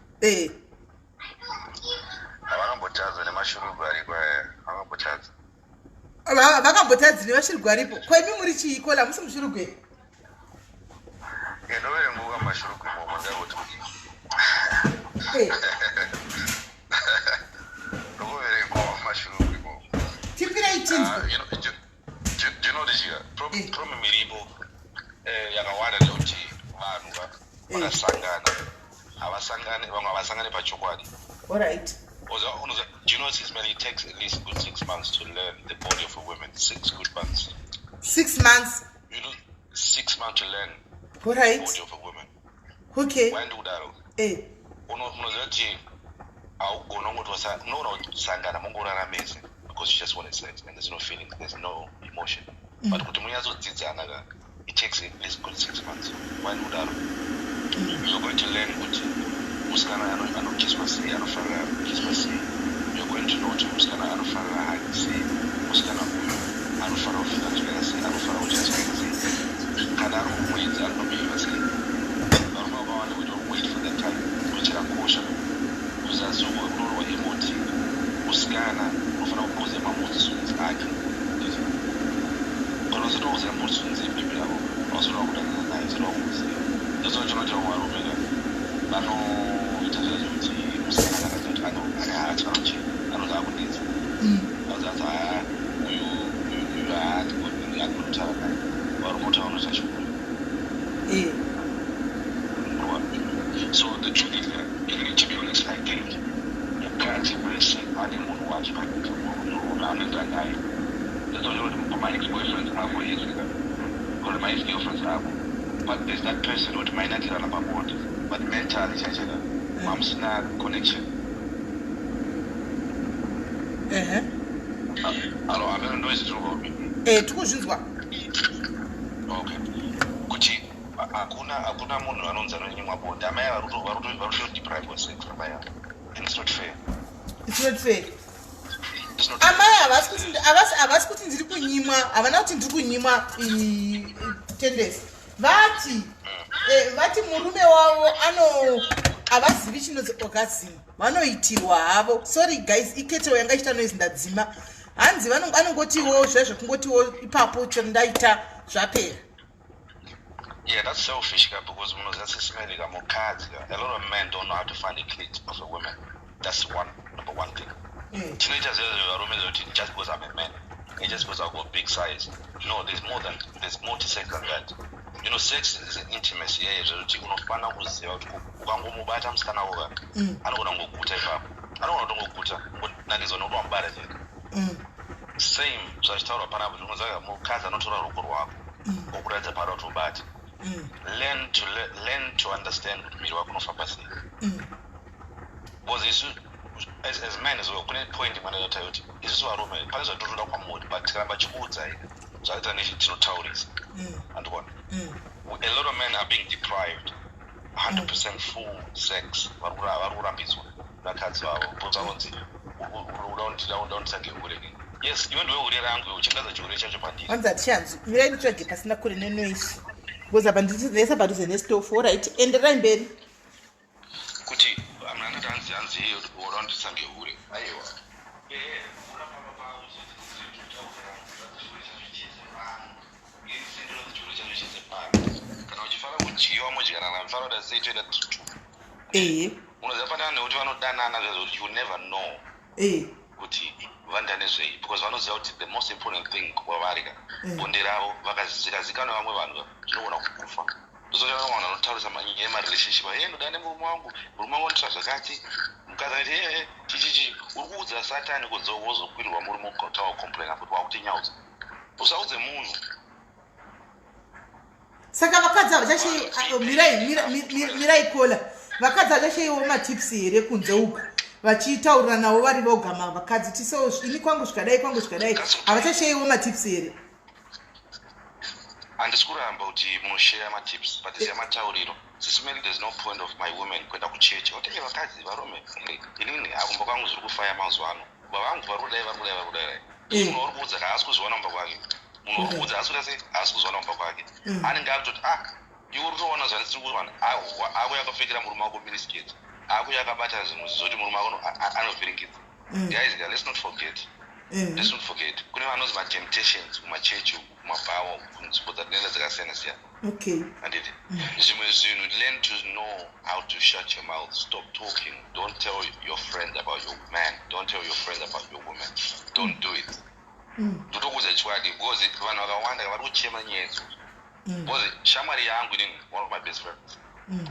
Avakambotadza nemashurugu ariko avakambotadza. Vakambotadza nemashurugu aripo. Kwemi muri chiikola musi mushurugu. Ndovere nguva mashurugu mumunda kuti. Ndovere nguva mashurugu. Tipira itinzwe. You know this year. Problem miripo yakawanda kuti vanhu vakasangana. Havasangane vamwe havasangane pachokwadi. All right. Do you know Sis Melly, it takes at least good 6 months to learn the body of a woman? 6 good months. 6 months? You know, 6 months to learn all right. the body of a woman. Okay. Why do that? Unozati augona ukuthi sangana mongorana mese because you just want sex and there's no feeling, there's no emotion. But kuti munyazodzidzana ka, it takes at least good 6 months. Why do that? You're going to learn kuti musikana anokiswa sei, anofarira kukiswa sei. You're going to know kuti musikana anofarira hagi sei, musikana uyu anofarira kufika zvakaita sei, anofarira kuita zvakaita sei. Kana ari kumwedzi anobehave sei. Varume vakawanda kuti wait for that time. Chakakosha kuzazuva unorwa emoti musikana unofanira kukoza mamutsunzi ake. Kana usinokuza mutsunzi ebibi ravo ausoda kudanana naye zinowa kumuziva. Ndizvo chinoti varume vanoita zvekuti musikana akati haachikana kuchena anoda kunetsa. Vanozati uyu haatigotaura naye. Varume kuti vanoita chikuru. So the truth is that to be honest, I think you can't embrace honeymoon watch back to another guy. That's what my ex-boyfriends have for years ago. Or my ex-girlfriends have. But there's that person who might not get about what. But mentally, mom's not connection. Hello, I don't know if it's true about me. Okay. Kuchi. Hakuna munhu anonzi anonyimwa bonde. Amai varutodeprive sex amai avo. And it's not fair. It's not fair. It's not amai havasi kuti ndiri kunyimwa, havana kuti ndiri kunyimwa tendesi. Vati murume wavo havazivi chinonzi orgasm. Vanoitirwa havo. Sorry guys, iketewo yanga ichita noise ndadzima. Hanzi vanongotiwo zvezvo kungotiwo ipapo chero ndaita zvapera. Yeah, that's selfish because that's Sis Melly. A lot of men don't know how to find a clit of a woman. That's number one thing. Teenagers just because I'm a man, it just because I've got big size. No, there's more to sex than that. Sex is an intimacy. Yeah, unofana kuziva kuti ukangomubata musikana woga anogona ngokuta ipapo anogona kutongokuta nangizonobambara chete same zvachitaurwa panapo zvinozaka mukadzi anotora ruoko rwako okuratidza paari kutobata learn to understand kuti miri wako unofamba sei because isu as men as well kune point manayota yoti isusu varume pane zvatotoda kwamuri but tikaramba chikuudzai zvaita tinotaurisa andikuona a lot of men are being deprived 100% full sex vari kurambidzwa vakadzi vavo bvunzavonzi udaunditsage yes iwe ndiwe hure rangu uchingaza chihure chacho pandiri wanza tichanzi mirai nditsvage pasina kure nenoisi because apa nditiesa padhuze nestofu oright enderai mberi kuti mnandati hanzi iyo udaunditsange hure aiwa kana uchifara kujiwa modyarana mfara kuti sei toenda tutu unoziva pandaa nekuti vanodanana zvezvo you never know kuti vandane zvei because vanoziva kuti the most important thing kwavarika bonde ravo zikazikanwa vamwe vanhu zvinogona kukufa ndozoona vanhu vanotaurisa manyaya emarelationship ndodane murume wangu ndotira zvakati mukadzi aniti chichichi uri kuudza satani kudzowozokwirwa muri mutawa complain kuti wakuti nyaudza usaudze munhu saka vakadzi mirai kola vakadzi havachaiwo matips here kunze uku vachitaurira navo vari vogama vakadzi tiso ini kwangu zvikadai havachashaiwo matips here handisi kuramba kuti munoshaya matips but is yamatauriro Sis Melly, there's no point of my women kuenda kuchechi otenge vakadzi varume inini akumba kwangu zviri kufaya mazuva ano vavangu varikudai munhu uri kuudza haasi kuzviona mumba kwake munhu uri kuudza haasi kuzviona mumba kwake anenge akutoti iwe uri kutoona zvandisiri kuona akuya akapfekera murume wako minisketi akuya akabata zvinhu zvizoti murume wako anovhiringidza guys let's not forget kune vanonzi matemptations kumachechi kumabhawa kunzvimbo dzatinenge dzakasiyana siyana anditi zvimwe zvinhu learn to know how to shut your mouth, stop talking, don't tell your friends about your man, don't tell your friends about your woman, don't do it ndotokuudza chikwadi because vanhu vakawanda vari kuchema nyaya idzodzo because shamwari yangu inini one of my best friends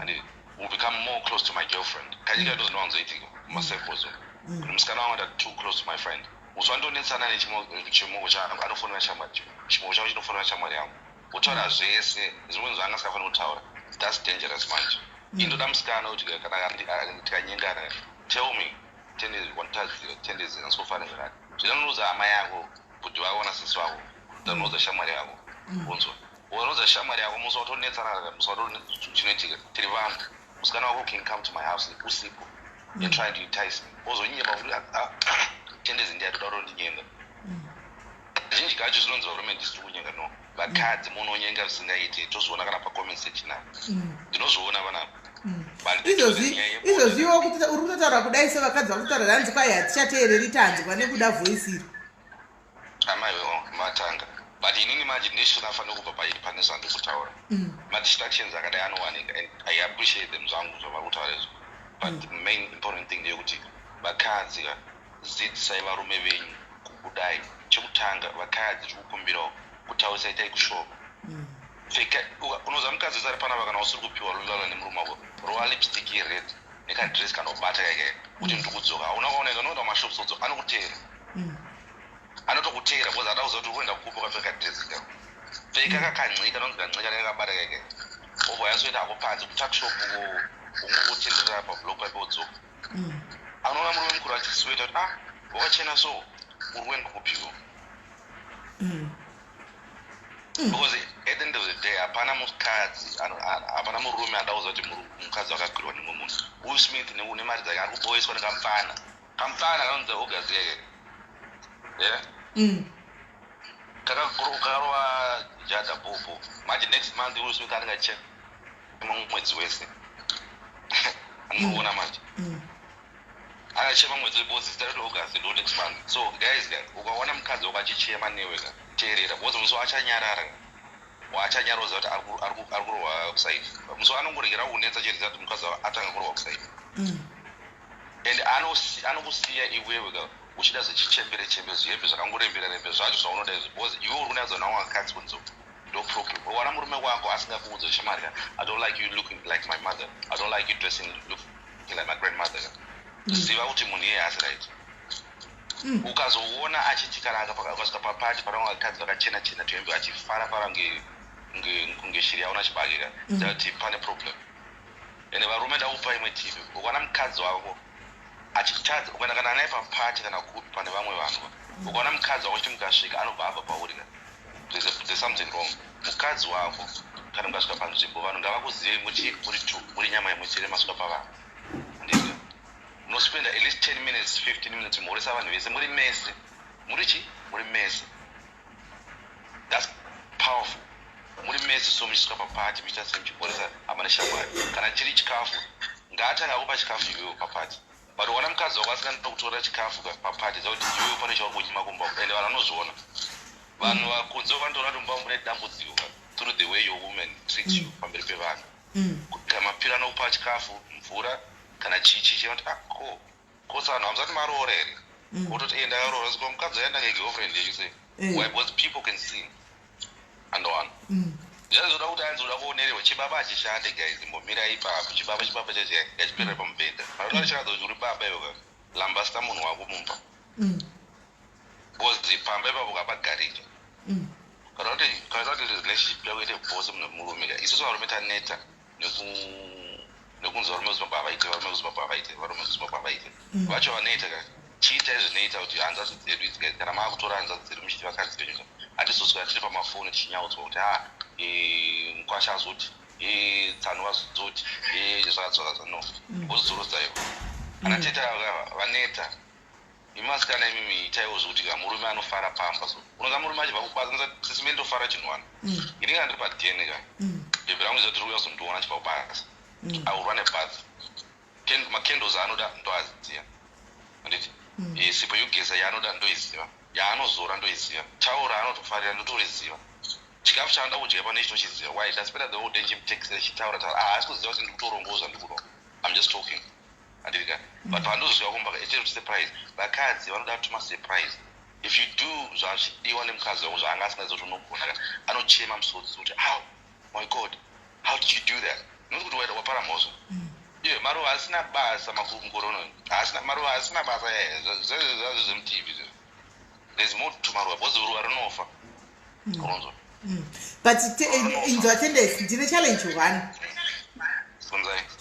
and will become more close to my girlfriend kazhinji ndozvinowanzoitika mumasecos kuti musikana wangu anda too close to my friend uzwandonetsana nechimoko changu anofonera shamwari chimoko changu chinofonera shamwari yangu otaura zvese zvimweni zvaangasingafanira kutaura that's dangerous manje indoda musikana kuti kana tikanyengana tell me 10 days ansofanira zvakati zvinonouza hama yako kuti vaona sisi wako danouza shamwari yako unzwa unoudza shamwari yako musa watonetsana musa chinoitika tiri vanhu musikana wako can come to my house usiku and try to entice me ozonyima kuti 10 days ndiyatoda kutondinyenga zhinji kacho zvinonzi varume ndisiri kunyenga no vakadzi munonyenga zvisingaiti tozviona kana pacomment section apo ndinozviona vanapa izvozviwo kuti uri kutotaura kudai sevakadzi vari kutaura hanzi kwai hatichateereri tanzwa nekuda voice iri amaiwo matanga but inini manje ndisinafanira kubva pairi pane zvandiri kutaura madistractions akadai anowanika and I appreciate them zvangu zvavari kutaura izvo but the main important thing ndeyekuti vakadzi dzidzisai varume venyu kudai chekutanga vakadzi tikukumbirawo kutaurisa itai kushoka pfeka unoza mukadzi sari panapa kana usiri kupiwa rulala nemurume wako rova lipstick red nekadress kanobata kaikai kuti ndikudzoka hauna kaoneka unoenda kumashops odzoka anokuteera anotokuteera because ada kuziva kuti urikuenda kukupa ukapfeka dress kako pfeka kakanxika nonzi kanxika nekakabata kaikai obva yasoenda hako panze kutakshop ungotenderera pablock paipe odzoka anoona murume mukuru achisweta kuti wakachena so uri kuenda kupiwa because at the end of the day hapana mukadzi hapana murume adauza kuti mukadzi wakakwirwa nemwe munhu uyu smith une mari dzake ari kuboiswa nekamfana kanonzi ogazi yake kakarova jadha popo manje next month uyu smith anenge achena mwedzi wese anomuona manje akachema mwedzi webodzi zita august ndo next month so guys ukaona mukadzi wakachichema neweka teerera because musi achanyarara wachanyarodza kuti ari kurwa kuside muso anongoregera kunetsa chete zati mukadzi atanga kurwa kuside and anokusiya iwewe uchida zvichichembere zvihembe zvakangorembera zvacho zvaunoda izvo because iwe uri kunatsa nawo akadzi kunzo no problem wana murume wako asingakuudza shamarika I don't like you looking like my mother I don't like you dressing looking like my grandmother ziva kuti munhu iye hasi right ukazoona achitikana akasvika papati panonga akadzi vakachena chena tuhembe achifara kunge shiri yaona chibagika kuti pane problem ende varume ndaupa imwe tivi ukaona mukadzi wako achitadza ukaenda kana naye papati kana kupi pane vamwe vanhu ukaona mukadzi wako chiti mukasvika anobva abva pauri there's something wrong mukadzi wako kana mukasvika panzvimbo vanhu ngavakuzivei muri nyama imwe chete masvika pavanhu ndizvo unospenda at least 10 minutes 15 minutes muhoresa vanhu vese muri mese muri mese that's powerful muri mese so muchisvika papati muchita semuchihoresa hamana shamwari kana chiri chikafu ngaatanga kupa chikafu iwewe papati but wana mukadzi wako asinganoda kutora chikafu papati zakuti iwewe pane chauri kunyima kumba ende vanhu vanozviona vanhu vakunze vandoona kuti mumba mune dambudziko through the way your woman treats you pamberi pevanhu kana mapira anokupa chikafu mvura kana chichi vanoti kosa vanhu hamusati maroora here ototi ndakaroora siko mukadzi aenda ngegirlfriend yeyuse why because people can see andowana zvazoda kuti anzoda kuonererwa chibaba achishande guys mbomira ipapo chibaba chacho ngachiperere pamubhedha vanoda kuti chakazo uri baba iwoka lambasita munhu wako mumba because pamba ipapo kapagarika kana kuti relationship yako ite bosi murume isusu varume taneta nekunzi varume kuzima baba varume kuzima baba vacho vaneta chiita izvinoita kuti hanzvadzi dzedu idzi kana maakutora hanzvadzi dzedu muchiti vakadzi venyu hatizoswera tiri pamafoni tichinyaudzwa kuti mukwasha azoti tsanwa zoti zvakadzvakadza no ozidzorodzaiwo kana teta vaneta imasikana imimi itaiwo zvokuti murume anofara pamba so unoza murume achibva kubasa sisime ndofara chinhu inenge andiri pa10 ka bhebhi rangu izoti rikuya kuzondiona achibva kubasa aurwa nebhazi macandles anoda ndoaziya anditi sipo yogeza yaanoda ndoiziva yaanozora ndoiziva taura anotofarira ndotoriziva chikafu chaanoda kudya pane chinochiziva why ndaspenda the whole day chimutekisira chitaura haasi kuziva kuti ndikutorongozva ndikuno I'm just talking andivika but pandoziva kumbaka ite kuti surprise vakadzi vanoda kutuma surprise if you do zvachidiwa nemukadzi wako zvaanga asingazoti unogona anochema musodzi kuti my god how did you do that not kuti waida wapara mhosva iwe maruva asina basa makungorono maruva asina basa zvazvo zvemutivi there's more to maruva because ruva rinofa ronzo but inzwa tendency ndine challenge one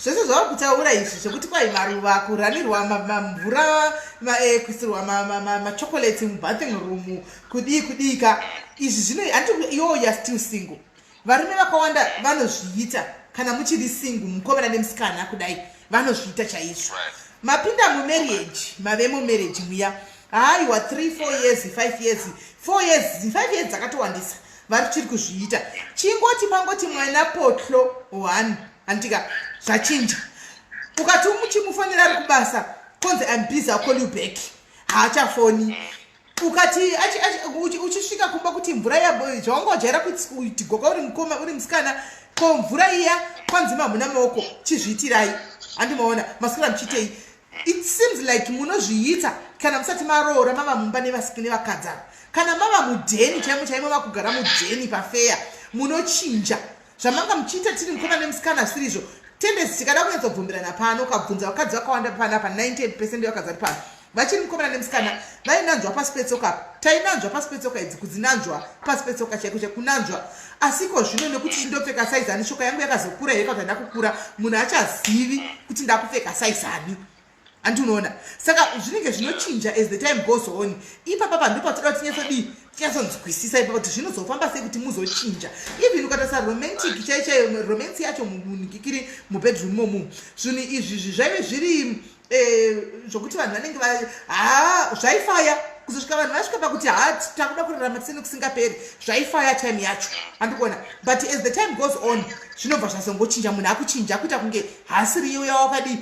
zvese zvava kutaura izvi zvekuti kwai maruva kuranirwa mamvura kuisirwa machocolate mubathing room kudika izvi zvino handiti iwo youare still single varume vakawanda vanozviita kana muchiri single mukomana nemusikana kudai vanozviita chaizvo mapinda mumarriage mave mumarriage muya haiwa 3-4 years 5 years 4 years 5 years dzakatowandisa vari chiri kuzviita chingoti pangoti mwana potlo 1 andika zvachinja ukati umuchimufonera ari kubasa konzi I'm busy I'll call you back haachafoni ukati uchisvika kumba kuti mvura zvawangojera kutigoka uri mukoma uri musikana ko mvura iya kwanzima hamuna maoko chizviitirai handimaona masikira muchitei it seems like munozviita kana musati maroora mava mumba nevakadzana kana mava mudheni chaimo vakugara mudheni pafeya munochinja zvamanga muchiita tiri mukoma nemusikana sirizvo tendensi tikada kunyatsa kubvumirana pano ukabvunza vakadzi vakawanda panapa 90% yevakadzi ari pano vachiri mukomana nemusikana vainanzva pasi petsoka tainanzva pasi petsoka idzi kudzinanzva pasi petsoka chaiko chakunanzva asiko zvino nekuti ndopfeka saizani shoka yangu yakazokura here kuti ndakukura munhu achazivi kuti ndakupfeka saizani handi unoona saka zvinenge zvinochinja as the time goes on ipapa ndipo toda kuti tinyatsonzwisisa ipapa kuti zvinozofamba sei kuti muzochinja even ukatasa romantic chaichayo romance yacho munikikiri mubedroom momu zvinhu izvi zvaive zviri zvokuti vanhu vanenge zvaifaya kuzosvika vanhu vasvika pakuti takuda kurarama tisene kusingaperi zvaifaya time yacho handikuona but as the time goes on zvinobva zvazongochinja munhu akuchinja kuita kunge hasiri uya wakadi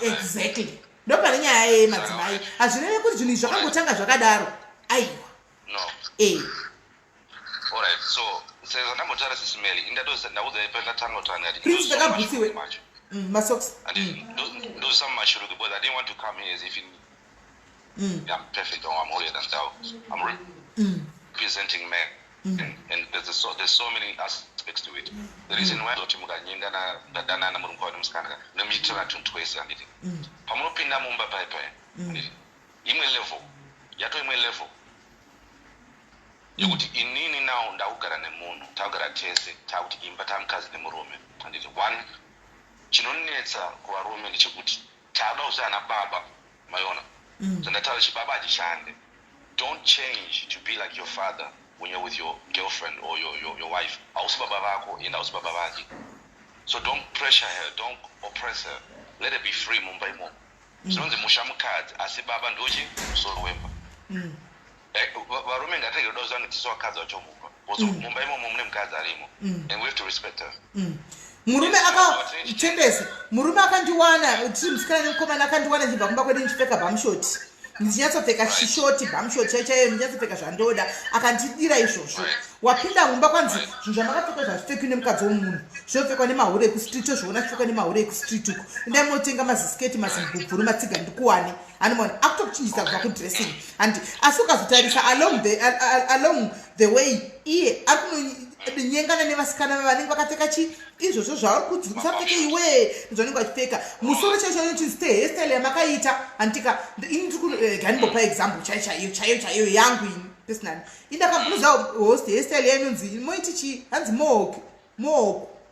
exactly ndopane nyaya yemadzimai hazvineve kuti zvinhu izvi zvakangotanga zvakadaro aiwa All right, so says a number of Sis Melly. In that was now the Pentatano Tanga. Please, the guy pussy with my socks. Do some much because I didn't want to come here as if I'm perfect or I'm holier than thou. I'm representing men. And there's so many aspects to it. The reason why Dotimuga Yingana, Dana Murumkana, the Mitra to twist and it. Pamopina Mumba Pipe. Email level. Yato email level. You would in Nini now, Daugara Nemun, Tagara Tese, Tout Imbatam Kaz Nemurume. And it's one Chinonetsa, Kuarume, Chibuti, Tabozana Baba, Mayona. So Natalish Baba Dishande. Don't change to be like your father when you're with your girlfriend or your wife. So don't pressure her, don't oppress her. Let her be free, Mumbai Mo. So the Mushamu card, Asibaba Ndoji, so Wemba. Warumen got take those on the so cards of Jomuka. Was Mumbai Mumum Kazarimo. And we have to respect her. Murume aka tendesi murume akandiwana timsikana nemukomana akandiwana ndibva kumba kwedu ndichipfeka bhamshoti ndinyatsopfeka shishoti bhamshoti chaichayo ndinyatsopfeka zvandoda akandidira izvozvo wapinda mumba kwanzi zvinhu zvamakapfeka zvazvipfekwi nemukadzi womunhu zvinopfekwa nemahure ekustriti zvoona zvipfekwa nemahure ekustriti uku endai munotenga mazisiketi mazimubvuru matsiga ndikuwane anomona akutokuchinjisa kubva kudressing and asi ukazotarisa along the way iye ari kunyengana nevasikana vanenge vakapfeka chi izvozvo zvauri kudzi usapfeke iwe zvanenge vachipfeka musoro chaicho inochinzi hairstyle yamakaita andika ganimbopa example chaiyo yangu ini personally indakabvunza host hairstyle yainonzi moiti chi hanzi mohawk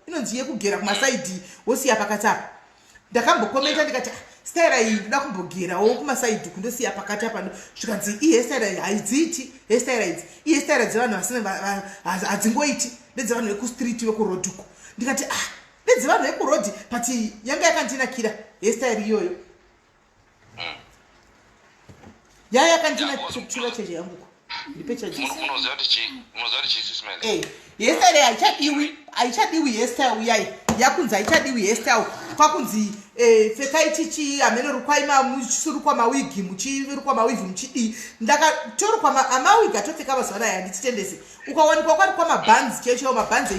inonzi yekugera kumasaidhi wosiya pakati apa ndakambokomenta ndikati style iyi ndoda kumbogerawo kumasaidhi kundosiya pakati apa zvikanzi ihairstyle haidziiti hairstyle idzi ihairstyle dzevanhu vasina hadzingoiti nedzevanhu vekustreet vekurodhuko ndikati nedzevanhu vekurodhi but yanga yakandinakira hairstyle iyoyo yaya yakandinachira cheche yanguko hairstyle haichadiwi hairstyle uyayi yakunzi haichadiwi hairstyle kwakunzi pfekai chichi hamene rukwaima muchisurukwa mawigi muchirukwa mawivhi muchidii ndakatorukwa amawigi atopfeka mazuva anaya handichitendese ukawanikwa kwari kwamabhanzi chechewo mabhanzi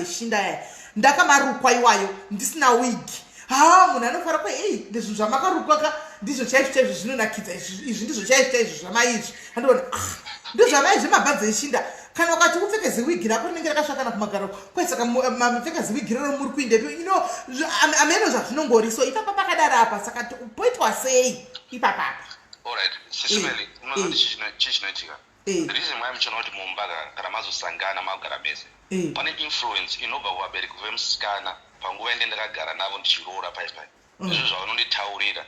eshinda aya ndakamarukwa iwayo ndisina wigi munhu anofara ndezvinhu zvamakarukwa ndizvo chaizvo zvinonakidza izvi ndizvo chaizvo zvamaizvi andiona ndozvamai zvemabhanzi eshinda kana wakati upfeke ziwigi rako rinenge rakasvakana kumagaro kwesaka mapfeka ziwigi rero muri kuindepi ameno zvazvinongori so ipapa pakadaro apa saka poitwa sei ipapapa chichinoitika the reason why muchiona kuti mumba kana mazosangana magara mese pane influence inobva kuvabereki vemusikana panguva inde ndakagara navo ndichiroora paipai izvo zvavanonditaurira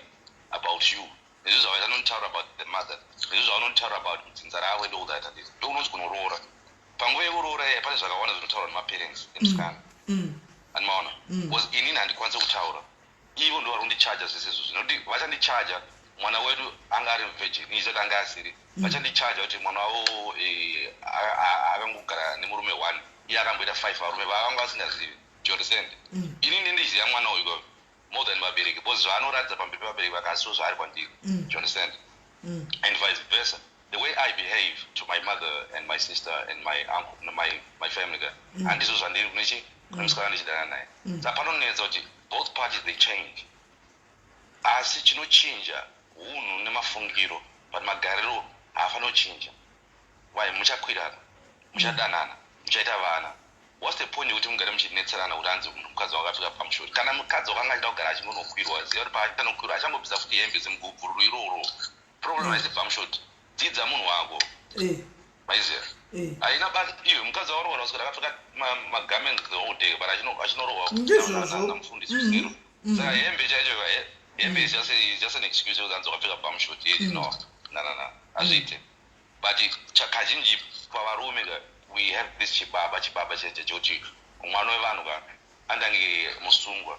about you izvo zvavanonditaura about the mother izvo zvavanonditaura about Nenzara and all that ndounozi kunoroora panguva yekuroora pane zvakawanda zvinotaurwa nemaparents emusikana animaona because inini handikwanisa kutaura ivo ndo vari kundichaja zvese izvo zvinoti vachandichaja mwana wedu anga ari virgin izvoti anga asiri vachandichaja kuti mwana wavo akangogara nemurume 1 iye akamboita 5 varume vavanga vasingazivi. Do you understand? Inini ndiziva mwana uyu more than vabereki because zvaanoratidza pamberi pevabereki vakasiwo zvaari kwandiri. Do you understand? And vice versa. The way I behave to my mother and my sister and my uncle, my family, handizvo zvandiri kunechi kunemusikana ndichidana naye. Saka panonetsa kuti both parties they change. Asi chinochinja unhu nemafungiro but magariro haafaniri kuchinja. Why? Muchakwirana, muchadanana, muchaita vana. What's the point yekuti mugare muchinetserana kuti hanzi mukadzi wakapfeka pamushori? Kana mukadzi wakanga achida kugara achinonokwirwa ziva kuti paachanokwirwa achangobvisa futi hembe dzemugubhururu iroro. Problem haisi pamushori. Dzidza munhu wako. Maiziva? Haina basi iwe mukadzi warohwa kuswera akapfeka magarments all day but achinorohwa namufundisi usiro. Saka hembe chaicho hembe is just an excuse yekuti hanzi wakapfeka pamushori. No. Hazviite. But kazhinji pavarume we have this chibaba cheche chekuti mwana wevanhu andange musungwa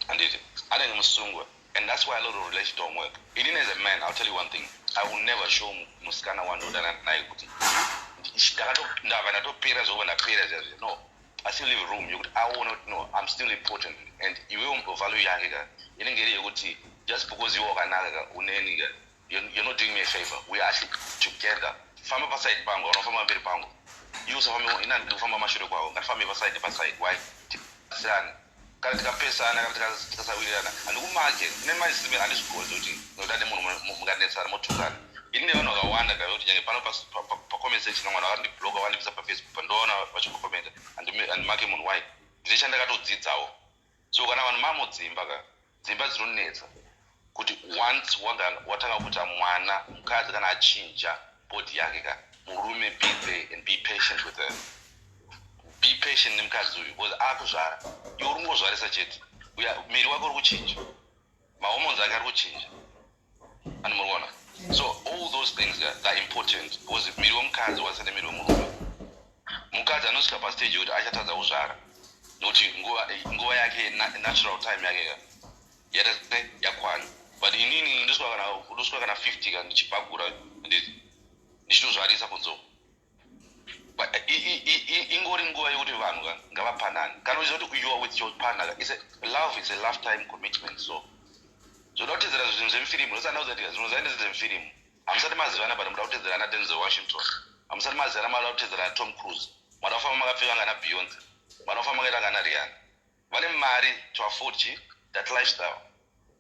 anditi andange musungwa and that's why a lot of relationships don't work. Even as a man, I'll tell you one thing, I will never show musikana wandodana naye kuti ndava ndatopera zvokuva ndapera izvazvi. No, I still leave a room yekuti I want to know I'm still important and iwewo value yake inenge iri yekuti just because iwe wakanaka uneni you're not doing me a favor. We are actually together famba paside pangu unofamba mberi pangu iwe usafambe ina ndofamba mashure kwawo ngafambe paside why sana kana tikapesana kana tikasawirirana andikumake nemali simbe andisikugodza kuti nodade munhu munganetsana motukana ini vanhu vakawanda kuti nyange pano pa-comment section mwana vakandibloga vandibvisa pa-Facebook pandoona vachikokomenta andimake munhu wai ndine chandakatodzidzawo so kana vanhu mamudzimba dzimba dzinonetsa kuti once watanga kuita mwana mukadzi kana achinja body yake murume be there and be patient with her. Be patient nemukadzi uyu because akuzvara iwe uri ngozvarisa chete miri wako uri kuchinja mahormones ake ari kuchinja ani muriona so all those things are important because miri wemukadzi wasa nemiri wemurume mukadzi anosvika pastage yekuti achatadza kuzvara nokuti nguva yake natural time yake yakwana but inini ndosvika kana 50 ndichipagura ndichitozvarisa kunzoko but ingori nguva yekuti vanhu ngavapanane kana uchiziva kuti you are with your partner love is a lifetime commitment so zvoda kutedzera zvinhu zvemufirimu ndosandakuzatika zvinhu zvainde zvemufirimu hamusati mazivana but muda kutedzerana Denzel Washington hamusati mazivana mada kutedzerana Tom Cruise mada kufamba makapfeka ngana Beyonce mada kufamba makaita ngana Rihanna vane mari to afford that lifestyle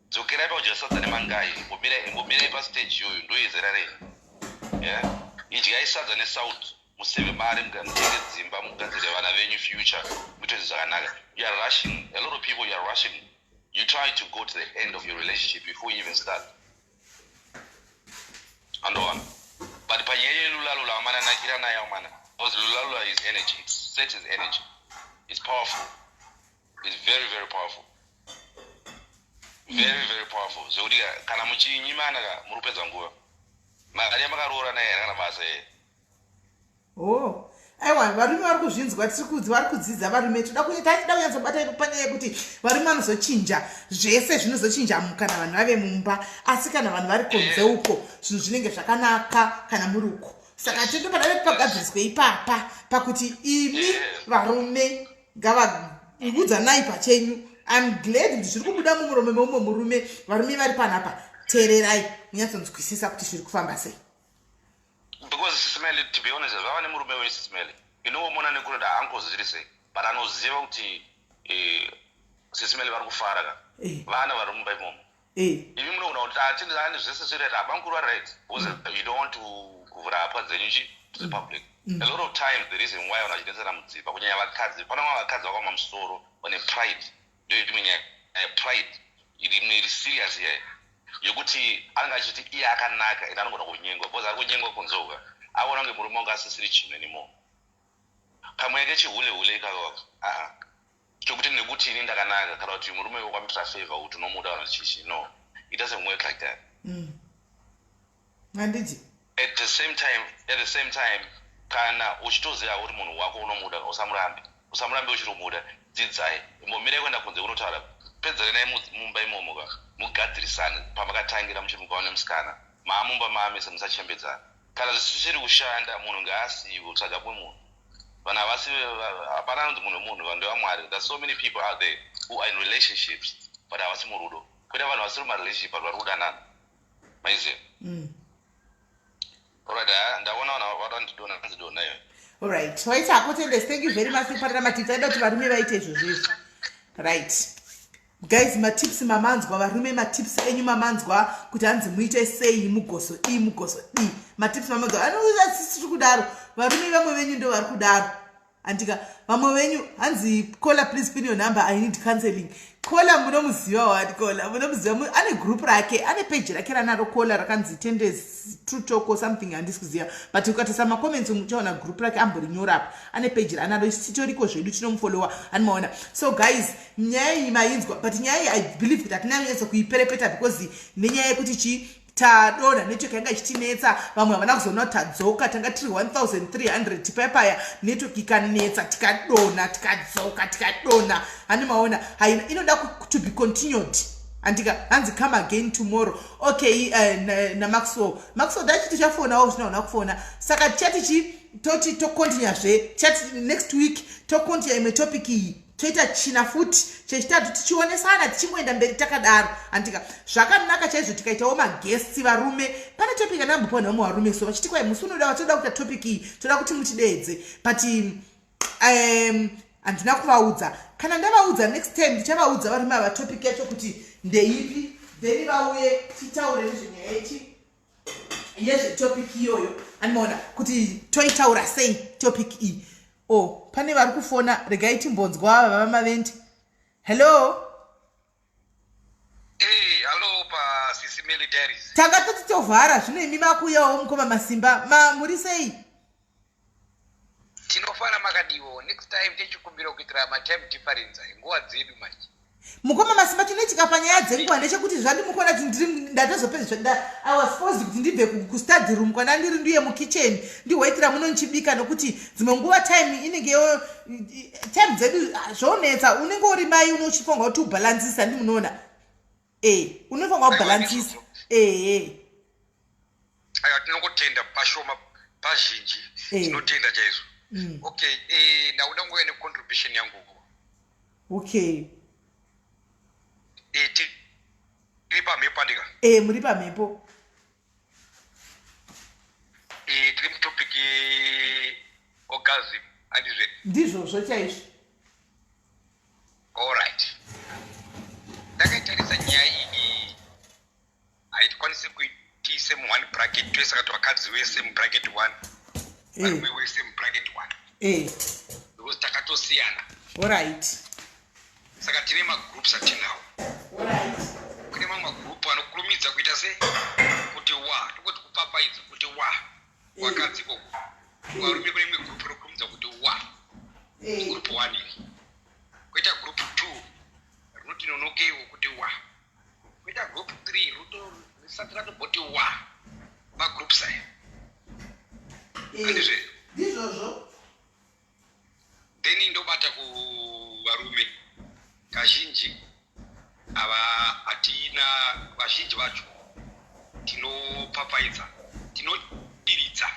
dzokerai pakujesadza nemangai mbomirai pastage iyoyo ndoyezera rei idyai sadza nesouth museve mari mutenge dzimba mugadzire vana venyu future muite zvakanaka you are rushing a lot of people you are rushing you try to go to the end of your relationship before you even start andowana but panyaya yelulalo amananakira nayo mana because lulalo is energy sex is energy it's powerful it's very very powerful very very powerful zvokuti kana muchinyimana murupedza nguva mari yamakaroora naye kana basa aiwa varume vari kuzvinzwa vari kudzidza varume toda kunyatsobata panyaya yekuti varume vanozochinja zvese zvinozochinja kana vanhu vave mumba asi kana vanhu vari kunze uko zvinhu zvinenge zvakanaka kana muri uko saka tinopada pagadziriswe ipapa pakuti imi varume ngavaudza pachenyu I'm glad kuti zviri kubuda mumuromo meumwe murume varume vari panapa teererai munyatsonzwisisa kuti zviri kufamba sei because Sis Melly, to be honest, vava nemurume wenyu Sis Melly inomona nekuti haankozviri sei but anoziva kuti Sis Melly vari kufara vana vari mumba imomo imi munogona kuti atindani zvese zvireti hapanguva right because you don't want to kuvhura hapwa dzenyu to the public a lot of times the reason why vanhu vachidetsera mudzimba kunyanya vakadzi panamwe vakadzi vakaoma musoro vane pride ndoiti munyaya pride iri serious here yokuti anga achiti iye akanaka ina anogona kunyengwa because ari kunyengwa kunzoka aona kunge murume wanga asisiri chinhu anymore kamweke chihule ikakako chokuti nekuti ini ndakanaka kana kuti murume wakwamitra favor kuti unomuda kana chichi no it doesn't work like that handiti at the same time kana uchitoziva kuti munhu wako unomuda usamurambe uchitomuda dzidzai imbomire kuenda kunze kunotaura pedzere naye mumba imomo mugadzirisane pamakatangira muchimukaona musikana maamumba maamese musachembedzana kana zvisiri kushanda munhu ngaasiwe kutsvaga kwemunhu vanhu hapana kunzi munhu vanhu ndevamwari there's so many people out there who are in relationships but havasi murudo kwete vanhu vasiri mumarelationship but vari kudanana maiziva alright ndaona vanhu vatandidona anzidona iyo alright waita hakotendes thank you very much kuparira matips aida kuti varume vaite izvozvezvo right guys matips mamanzwa varume matips enyu mamanzwa kuti hanzi muite sei mugoso matips mamanzwa anouza sisi tiri kudaro varume vamwe venyu ndo vari kudaro andika vamwe venyu hanzi kola please pin your number I need counseling kola munomuziva wati kola munomuziva ane group rake ane page rake ranaro kola rakanzi tendes true talk or something handisi kuziva but ukatisa macomments muchaona group rake amborinyora apa ane page ranaro titoriko zvedu tinomufollowa animaona so guys nyaya iyi mainzwa but nyaya iyi I believe kuti hatinanyanyisa kuiperepeta because nenyaya yekuti tadona network yanga ichitinetsa vamwe havana kuzoona tadzoka tanga tiri 1300 tipayapaya network ikanetsa tikadona tikadzoka hani maona haina inoda to be continued andika hanzi come again tomorrow okay na Maxwell dachi tichafonawo zvinaona kufona saka chati toti tokontinua zve chati next week tokontinua imwe topic iyi toita china futi chechitatu tichionesana tichingoenda mberi takadaro andika zvakanaka chaizvo tikaitawo maguests varume pane topic anambopa navo varume so vachiti kwai musi unoda toda kuita topic iyi toda kuti mutidedze but handina kuvaudza kana ndavaudza next time ndichavaudza varume ava topic yacho kuti ndeipi then vauye titaure nezvenyaya yechi yezvetopic iyoyo animaona kuti toitaura sei topic iyi pane vari kufona regai timbonzwa ava vamavendi hello hello pa Sis Melly diaries tanga toti tovhara zvino imi makuuyawo mukoma masimba muri sei tinofara makadiwo next time tichikumbira kuitira matime difference nguva dzedu manje mukoma masimba chinoitika panyaya dzenguva ndechekuti zvandimukona kuti ndatozopedzisva I was supposed kuti ndibve kustudy room kwana ndiri ndiye mukitchen ndihoitira muno nichibika nokuti dzimwe nguva time inengeyo time dzedu zvonetsa unenge uri mai unochifonga kuti ubhalansisa ndimunoona unofonga ubhalansisa aya tinongotenda pashoma pazhinji tinotenda chaizvo okay ndauda nguva necontribution yangu okay tiri pamhepo andika muri pamhepo tiri mutopic orgasm handizve ndizvozvo chaizvo allright ndakaitarisa nyaya iyi haitikwanisi kuitiise mu1 bracket twese saka vakadzi vese mubracket 1 varume vese mubracket 1 because takatosiyana allright saka tine magroups atinawo kune mamwe magroup anokurumidza kuita se kuti wa tokoti kupapaidza kuti wa wakadzi koko varume kune imwe group inokurumidza kuti wa group 1 iyi koita group 2 rinoti nonokeiwo kuti wa koita group 3 risati ratoboti wa magroups aya andizve ndizvozvo then ndobata kuvarume kazhinji ava hatina vazhinji vacho tinopapaidza tinodiridza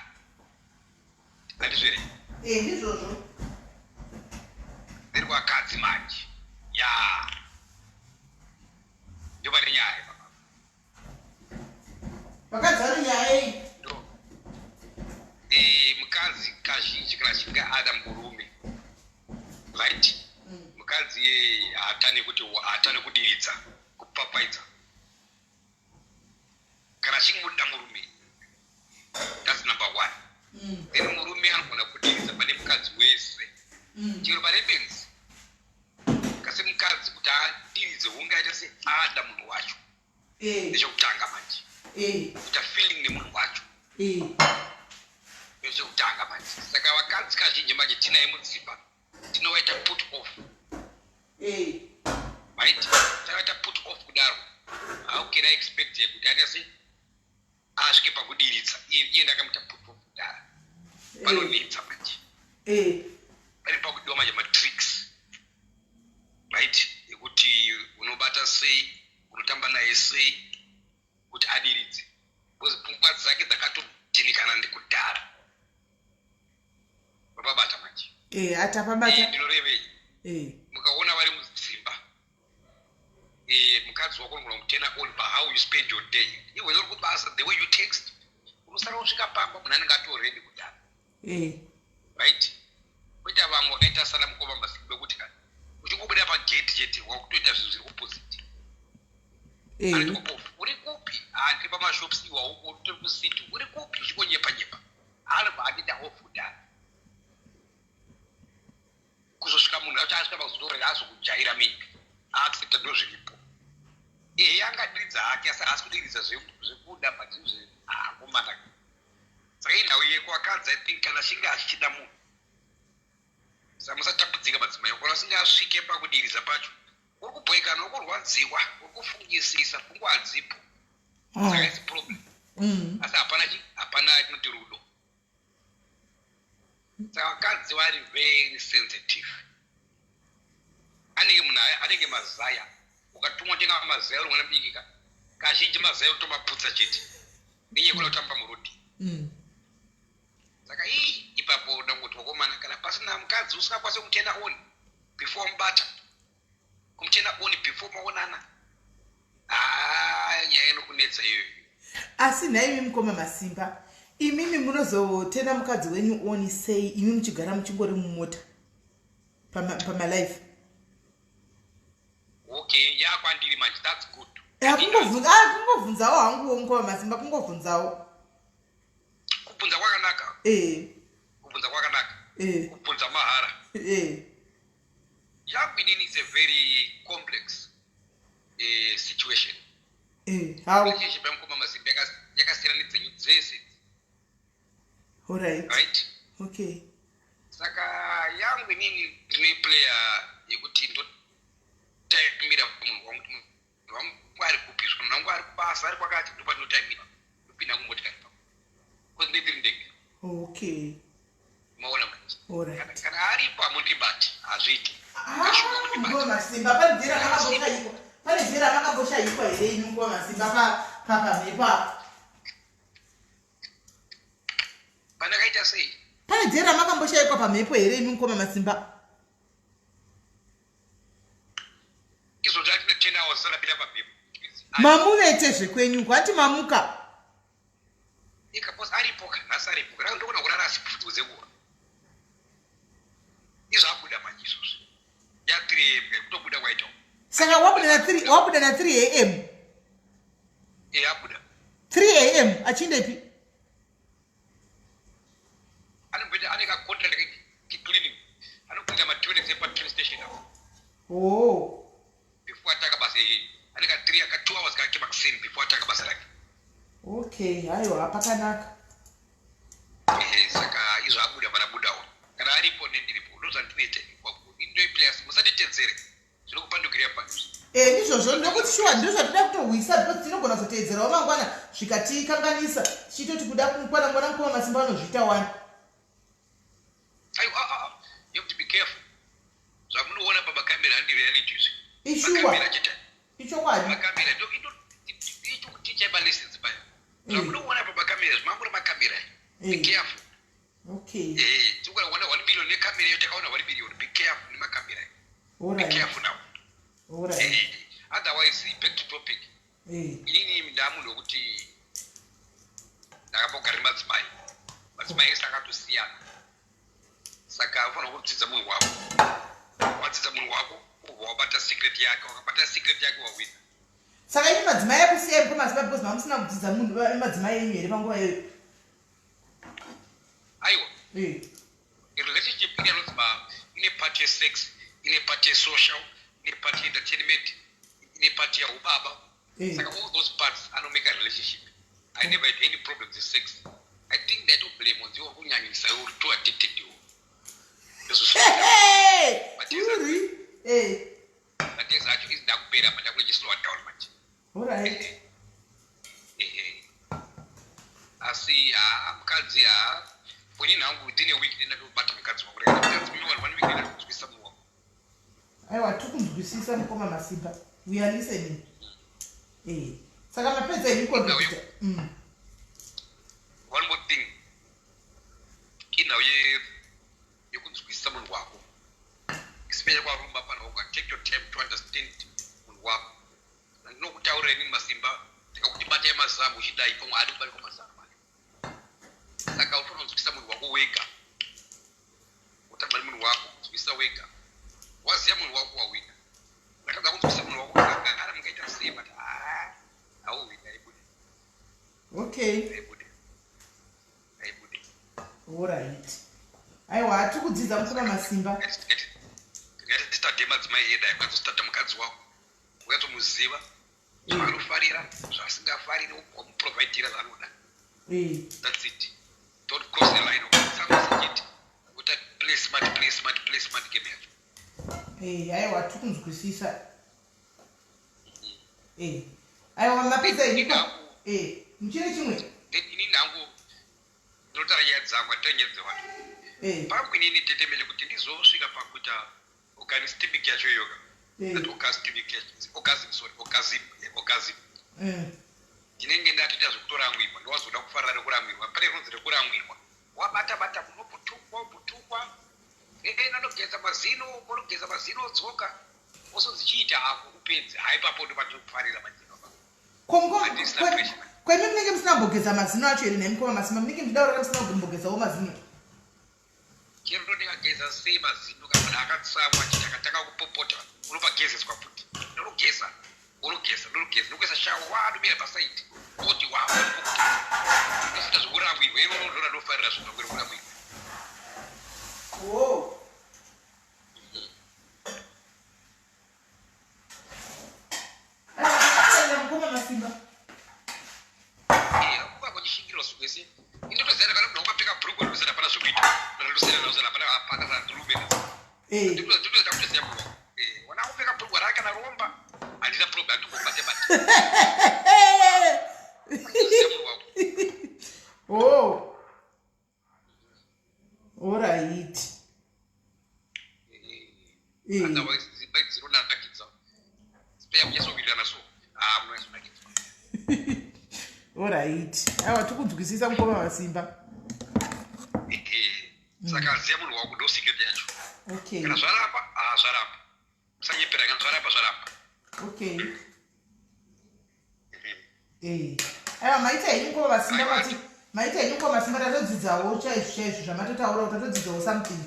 handizvere ndizvozvo then vakadzi manje ndova nenyaya vakadzi vari nyaya iyi mukadzi kazhinji kana achinge ada murume right mukadzi haatane kudiridza kupapaidza kana achinge muda murume that's number 1 then murume anogona kudiridza pane mukadzi wese chero parebenzi kasi mukadzi kuti adiridze ungaita se ada munhu wacho nechekutanga manje kuita feeling nemunhu wacho nezvekutanga manje saka vakadzi kazhinji manje tinaye mudzimba tinovaita put off right takaita put off kudaro how can I expect kuti atase asvike pakudiridza iye ndakamuita put off kudaro panonetsa manje pane pakudiwa manje matricks right ekuti unobata sei unotamba naye sei kuti adiridze because pfungwa dzake dzakatotinikana ndikudhara vapabata manje atapabata ndinorevei mukaona vari mudzimba mukadzi wako unogona kutena all by how you spend your day iwe uri kubasa the way you text unosara usvika pamba munhu anenge atoredi kudhara right kuita vamwe wakaita sana mukoma masikube kuti kana uchingobuda pageti chete wakutoita zvinhu zviri opposite uri kupi handiri pamashops iwawo uri kusiti uri kupi uchingonyepa nyepa anobva andita ofudhara kuzosvika munhu acho asvika pakuzotorera azokujaira maybe aaccepta ndo zviripo angadiridza hake asi kudiridza zvekuda but akomana saka inhau yeko akadzi I think kana achinge achichida munhu saka musatapudzika madzimai kana asinge asvike pakudiridza pacho uri kubhoikana uri kurwadziwa uri kufungisisa pfungwa hadzipo saka its problem asi hapana tinoti rudo saka vakadzi vari very sensitive anenge munhu anenge mazaya ukatumwa tenga mazaya uri mwana bikika kazhinji mazaya utomaputsa chete nenyekona kutamba murodi saka ipapo ndangoti wakomana kana pasina mukadzi usingakwanisi kutenda oni before mbata kumchena oni before maonana nyaya inokunetsa iyoyo. Asi naimi mukoma Masimba, imimi munozotenda mukadzi wenyu oni sei imi muchigara muchingori mumota pamalife? Okay, yakwandiri manje, that's good. Kungovhunzawo hangu mukoma Masimba, kungovhunzawo. Kubvunza kwakanaka. Kubvunza kwakanaka. Kubvunza mahara. Yangu inini is a very complex situation. How? Relationship yamukoma Masimba yakasiyana nedzenyu dzese. Alright. Right? Okay. Saka yangu inini ndinoiplayer yekuti ndotaimira munhu wangu ari kupiswa, munhu wangu ari kubasa, ari kwakati ndo pandinotaimira ndopinda mumotikari pako. Because ndiri ndege. Okay. Maona manje. Alright. Kana aripo amundibati hazviiti. Mukoma Masimba, pane dzera makamboshaikwa here imi mukoma Masimba pamhepo? Pandakaita sei? Pane dzera makamboshaikwa pamhepo here imi mukoma Masimba? Izvo zvatine 10 hours sarapinda pamhepo. Mamuvete zvekwenyu kwati mamuka. Ikaposa aripo kanhasi aripo kana ndokona kurara asipfuudze kuwa. Izvo abuda manje izvozvo. Ya3 kutobuda kwaita. Saka wabuda na 3 am. Abuda. 3 am achindepi? Anombeta aneka contract cleaning. Anokuita ma-toilets epa-train station apo. Oh. Before ataka basa aneka 2 hours kake makuseni before ataka basa rake. Okay, hayo pakanaka. Saka izvo abuda panabudawo. Kana aripo nendiripo ndozvandinoita indoiplayers musatitedzere zvinokupandukira panzi. Ndizvozvo ndokuti shuwa ndozvatida kutohwisa because tinogona kuzoteedzerawo mangwana zvikatikanganisa tichitoti kuda kukwana mwana mukoma Masimba anozviita wani. You have to be careful. Zvamunoona pamakamera handiri realities. Ishuwa. Ichokwadi. Makamera ndo teach lessons paya. Zvamunoona pamakamera zvimangura makamera. Be careful. Okay. Tikuona 1 billion nekamera yotakaona 1 billion. Be careful nemakamera. Alright. Be careful now. Alright. Otherwise back to topic. Inini ndamunhu wekuti ndakambogara madzimai. Madzimai sakatosiyana. Saka ufanira kudzidza munhu wako. Wadzidza munhu wako, wabata secret yake, wakabata secret yake wawina. Saka ini madzimai akusiya mukoma Masimba because mamusina kudzidza munhu madzimai enyu here panguva iyoyo. Aiwa. A relationship ine part yesex, ine part yesocial, ine part entertainment, ine part yaubaba. Saka all those parts make a relationship. I never had any problems with sex. I think they don't blame on you kunyanyisa you too addicted to you. But there's actually is ndakupera but ndakule slow down much. Alright. Asi mukadzi poni nangu ndine week ndinatobata mukadzi wangu rega mukadzi mimi 1 week ndinatozwisa munhu wangu. Aiwa tikunzwisisa mukoma Masimba. We are listening. Saka mapedza iko One more thing. Inawo yekunzwisisa munhu wako. Especially kwa rumba pana take your time to understand munhu wako. Ndinokutaurira inini Masimba ndikakuti bata yemazamu uchidai pamwe adi kubari kwamazamu. Saka ufanira kunzwisisa munhu wako wega. Utabari munhu wako kunzwisisa wega. Waziya munhu wako wawina. Ukatadza kunzwisisa munhu wako kana mungaita sei but auwina aibude. Okay. Aibude. Alright. Aiwa atikudzidza mukoma Masimba. Ngatitade madzimai edu aikwanisa mukadzi wako. Ukatomuziva zvaanofarira, zvasingafariri wamuprovidira zvaanoda. That's it. Don't cross the line. Something uta play smart game yacho. Aiwa tikunzwisisa. Aiwa mapedza iko. Muchine chimwe. Ini nangu ndotara yadzangwa tanyedza vanhu. Pangu inini tetemele kuti ndizosvika pakuita organistic yacho yoga. That orgasm. Ndinenge ndatoita zvekutoramwirwa ndowazoda kufarira rekuramwirwa pane ronzi rekuramwirwa wabata unoputukwa nanogeza mazino unogeza mazino dzoka ozodzichiita hako upenzi haipapo ndo patinokufarira mazino kwemi munenge musina kumbogeza mazino acho iri nemukoma masimba munenge muchidaura musina kumbogezawo mazino chero ndondingageza sei mazino kana munhu akatsamwa chiti akatanga kupopota unopagezeswa futi ndinogeza ndokuisa shawa wadomira pasaiti oti waoita zvokurambirwa iro ndona ndofarira zvinokwere kurambirwa mukoma masimba kwakuchishingirwa zvese indotozana kana munhu wakapfeka bhurugwa ndosana pana zvokuita ndosana pana pakazadhurumena nditozoda kutoziva munhu wana kupfeka bhurugwa rake kana romba handina problem andikobate oh alright otherwise zinonakidza spare kunyatsokuitana so munonakidza alright aiwa tikunzwisisa mukoma masimba saka ziya munhu wako ndo secret yacho okay kana zvaramba zvaramba musanyepera kana zvaramba okay aiwa maita henyu mukoma masimba mati maita henyu mukoma masimba tatodzidzawo chaizvo zvamatotaura kuti tatodzidzawo something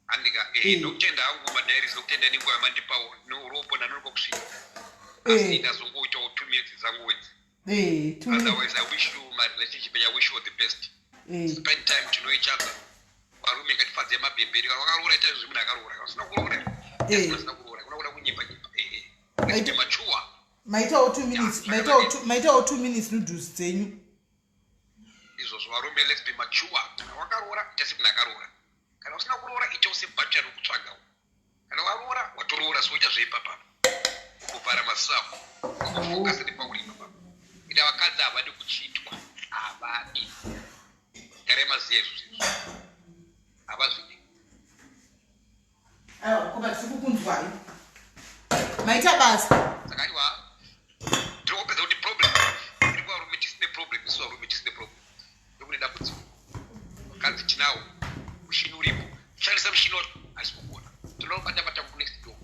andika ndokutenda hangu madairis ndokutenda nenguva yamandipawo neuropo nanonoka kusvika asi ndazongoitawo 2 minutes dzangu wedzi otherwise I wish you my relationship and I wish you all the best spend time to know each other varume ngatifadze mabhemberi kana wakaroora ita zvimwe akaroora kana usina kuroora usina kuroora kuna kuda kunyimba maite machuwa maitawo 2 minutes noodles dzenyu izvozvo varume let's be mature kana wakaroora ita semunhu akaroora kana usina kuroora ita usebhacha rokutsvagawo kana waroora watoroora soita zveipapa kuvhara masamu kufokasa nepaurima papa ita vakadzi havadi kuchitwa havadi karemaziya izvo havazvidi aiwa koma tikukunzwai maita basa saka aiwa ndinokupedza kuti problem iri kuvarume tisine problem isu varume tisine problem ndokune dambudziko vakadzi tinawo mushini uripo shandisa mushini wacho haisi kukona tinobata kunext door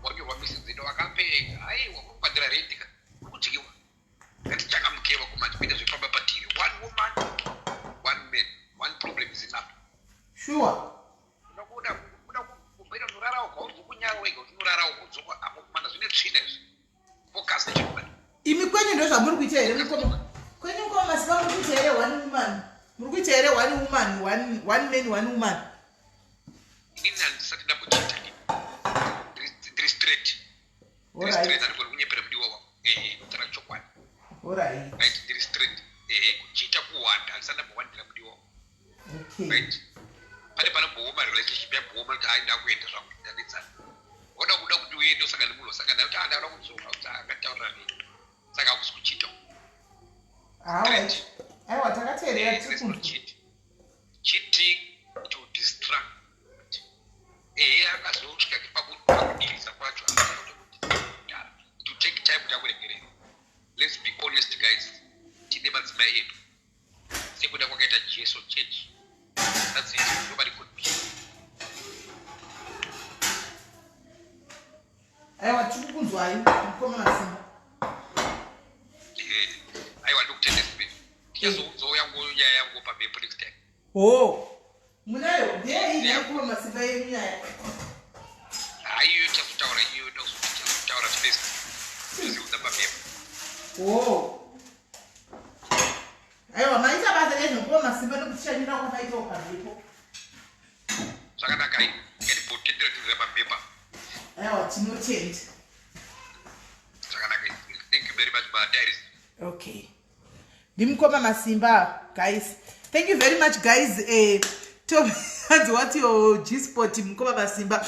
wanyorwa message ino wakapenga aiwa kurikubhadhira rent kurikudyiwa ngatichangamukewa kumanje kuita zvifamba patiri one woman one man one problem is enough sure unokuda kumbaira unorarawo kwauzokunyara wega uchinorarawo kudzoka apo kumana zvine tsvina izvi focus nechekubata imi kwenyu ndo zvamuri kuita here kwenyu mukoma masimba muri kuita here one woman muri kuita here one woman one man one woman inini handisati ndambochiita ndiri straight andigoni kunyepera mudiwa wako kutaura chokwadi right ndiri straight kuchiita kuwanda handisati ndambowandira mudiwa wako right pane panombooma relationship yambooma kuti hai ndakuenda zvangu ndanetsana oda kuda kuti uende usangane munhu wasangana kuti ndauda kudzoka kuti angataurira nei saka hakusi kuchiita aiwa takateerera cheating to distract akazosvika pakudiriza kwacho to take time kuti akuregerera let's be honest guys tine madzimai edu sekuda kwakaita jesu church that's it nobody could be aiwa tikukunzwai mukoma masimba aiwa ndokutendespe tichazoudzawo nyaya yangu pamhepo next time munayo ndeyei yakuma masimba yenyu nyaya haiyo chazotaura iyo chazotaura zvese toziudza pamhepo aiwa maita basa nezvokuma masimba nokutishanyira kwamaitawo pamhepo zvakanaka i ngatibotendera tizira pamhepa aiwa tinotenda zvakanaka thank you very much madairis okay ndimukoma masimba guys thank you very much guys hanzi what your G-spot mukoma masimba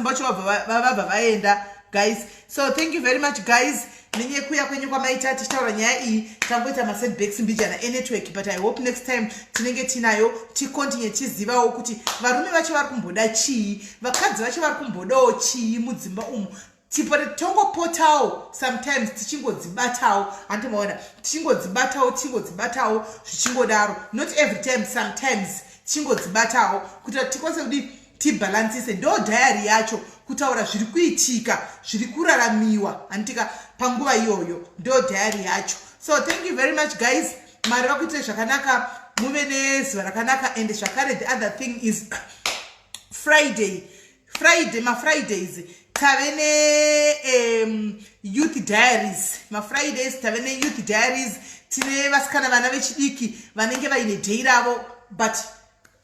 wacho vabva vaenda guys so thank you very much guys nenyekuya kwenyu kwamaita tichitaura nyaya iyi tangoita masetbacks mbijana enetwork but I hope next time tinenge tinayo tikontinye tizivawo kuti varume vacho vari kumboda chii vakadzi vacho vari kumbodawo chii mudzimba umu tongopotawo sometimes tichingodzibatawo andimaona tichingodzibatawo zvichingodaro not every time sometimes tichingodzibatawo kuti tikwanise kuti tibhalansise. Ndo diary yacho kutaura zviri kuitika, zviri kuraramiwa anditika panguva iyoyo, ndo diary yacho. So thank you very much guys. Mari vakuitire zvakanaka, muve nezuva rakanaka. And zvakare the other thing is Friday, ma-Fridays tave youth diaries. Ma-Fridays tave youth diaries. Tine vasikana vana vechidiki vanenge vaine day ravo, but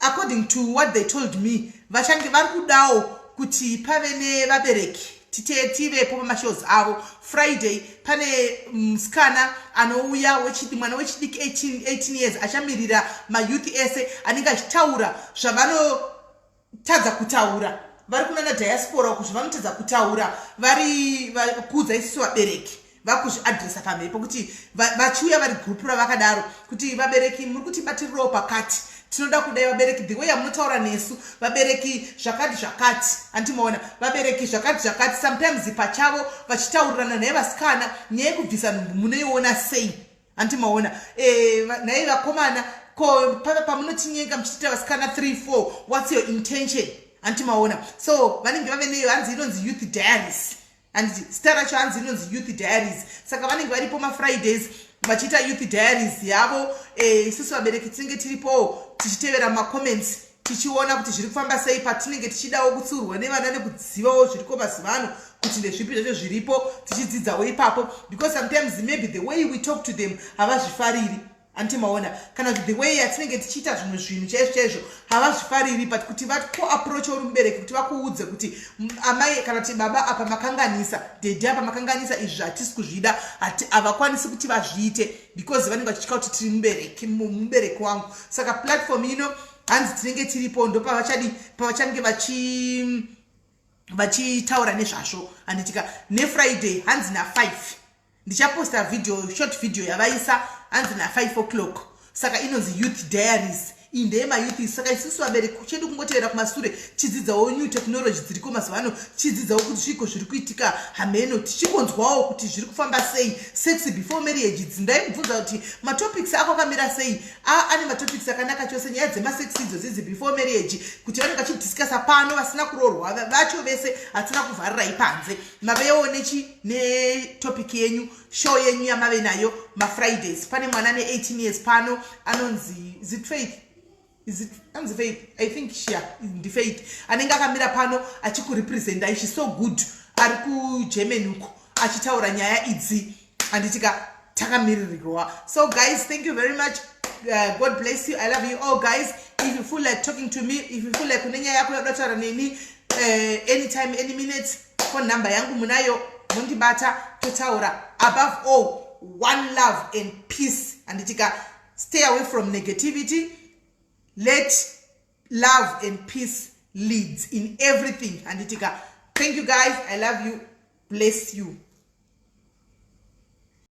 according to what they told me, vachange vari kudawo kuti pave nevabereki tivepo pamashows avo. Friday pane musikana anouya mwana wechidiki 18 years achamirira mayouth ese anenge achitaura zvavanotadza kutaura, vari kunana diaspora uko zvavanotadza kutaura, vari kuudza isusu vabereki vakuzviadresa pamhepo kuti vachiuya vari gurupu ravakadaro kuti vabereki muri kutibatirirawo pakati, tinoda kudai vabereki the way yamunotaura nesu vabereki zvakati antimaona vabereki zvakati sometimes pachavo vachitaurirana naye vasikana nyaya yekubvisa nhumbu munoiona sei antimaona naye vakomana ko pamunotinyenga muchitita vasikana 3-4 what's your intention antimaona. So vanenge vave neyo hanzi inonzi youth diaries, and star racho hanzi inonzi youth diaries. Saka vanenge varipo ma-Fridays vachiita youth diaries yavo. Isusu vabereki tinenge tiripo tichitevera ma-comments tichiona kuti zviri kufamba sei, patinenge tichidawo kutsurwa nevana nekudzivawo zviriko mazuva ano kuti ndezvipi zvacho zviripo, tichidzidzawo ipapo, because sometimes maybe the way we talk to them havazvifariri antimaona, kana kuti the way yatinenge tichiita zvinhu chaizvo havazvifariri, but kuti vaku-approach uri mubereki kuti vakuudze kuti amai kana kuti baba apa makanganisa, dhedhe apa makanganisa, izvi hatisi kuzvida, havakwanisi kuti vazviite because vanenge vachitya kuti tiri mubereki wangu. Saka platform ino hanzi tinenge tiripo ndo pavachange vachitaura nezvazvo. Handitika neFriday hanzi na5 ndichaposta short video yavaisa hanzi na5 o'clock. Saka inonzi youth diaries, inde mayouth. Saka isusu vabereki chedu kungotevera kumasure tichidzidzawo new technology dziriko mazuva ano, tichidzidzawo kuti zviko zviri kuitika hameno, tichikonzwawo kuti zviri kufamba sei. Sex before marriage ndaimubvunza kuti matopics ako akamira sei. Ane matopics akanaka chose, nyaya dzemasex idzodzidzi before marriage kuti vanenge vachidhiskasa pano vasina kuroorwa vacho vese hatina kuvharirai panze. Mavewo netopic yenyu, show yenyu yamave nayo ma-Fridays. Pane mwana ne18 years pano anonzi Faith, I think Faith anenge akamira pano achikurepresenta. She's so good, ari kuGermany uko achitaura nyaya idzi anditika takamirirwa. So guys, thank you very much. God bless you. I love you all guys. If you feel like talking to me, if you feel like unenya yako yadotaura neni anytime, any minute, phone number yangu munayo, mundibata totaura. Above all, one love and peace anditika. Stay away from negativity. Let love and peace lead in everything. Anditika. Thank you guys. I love you. Bless you.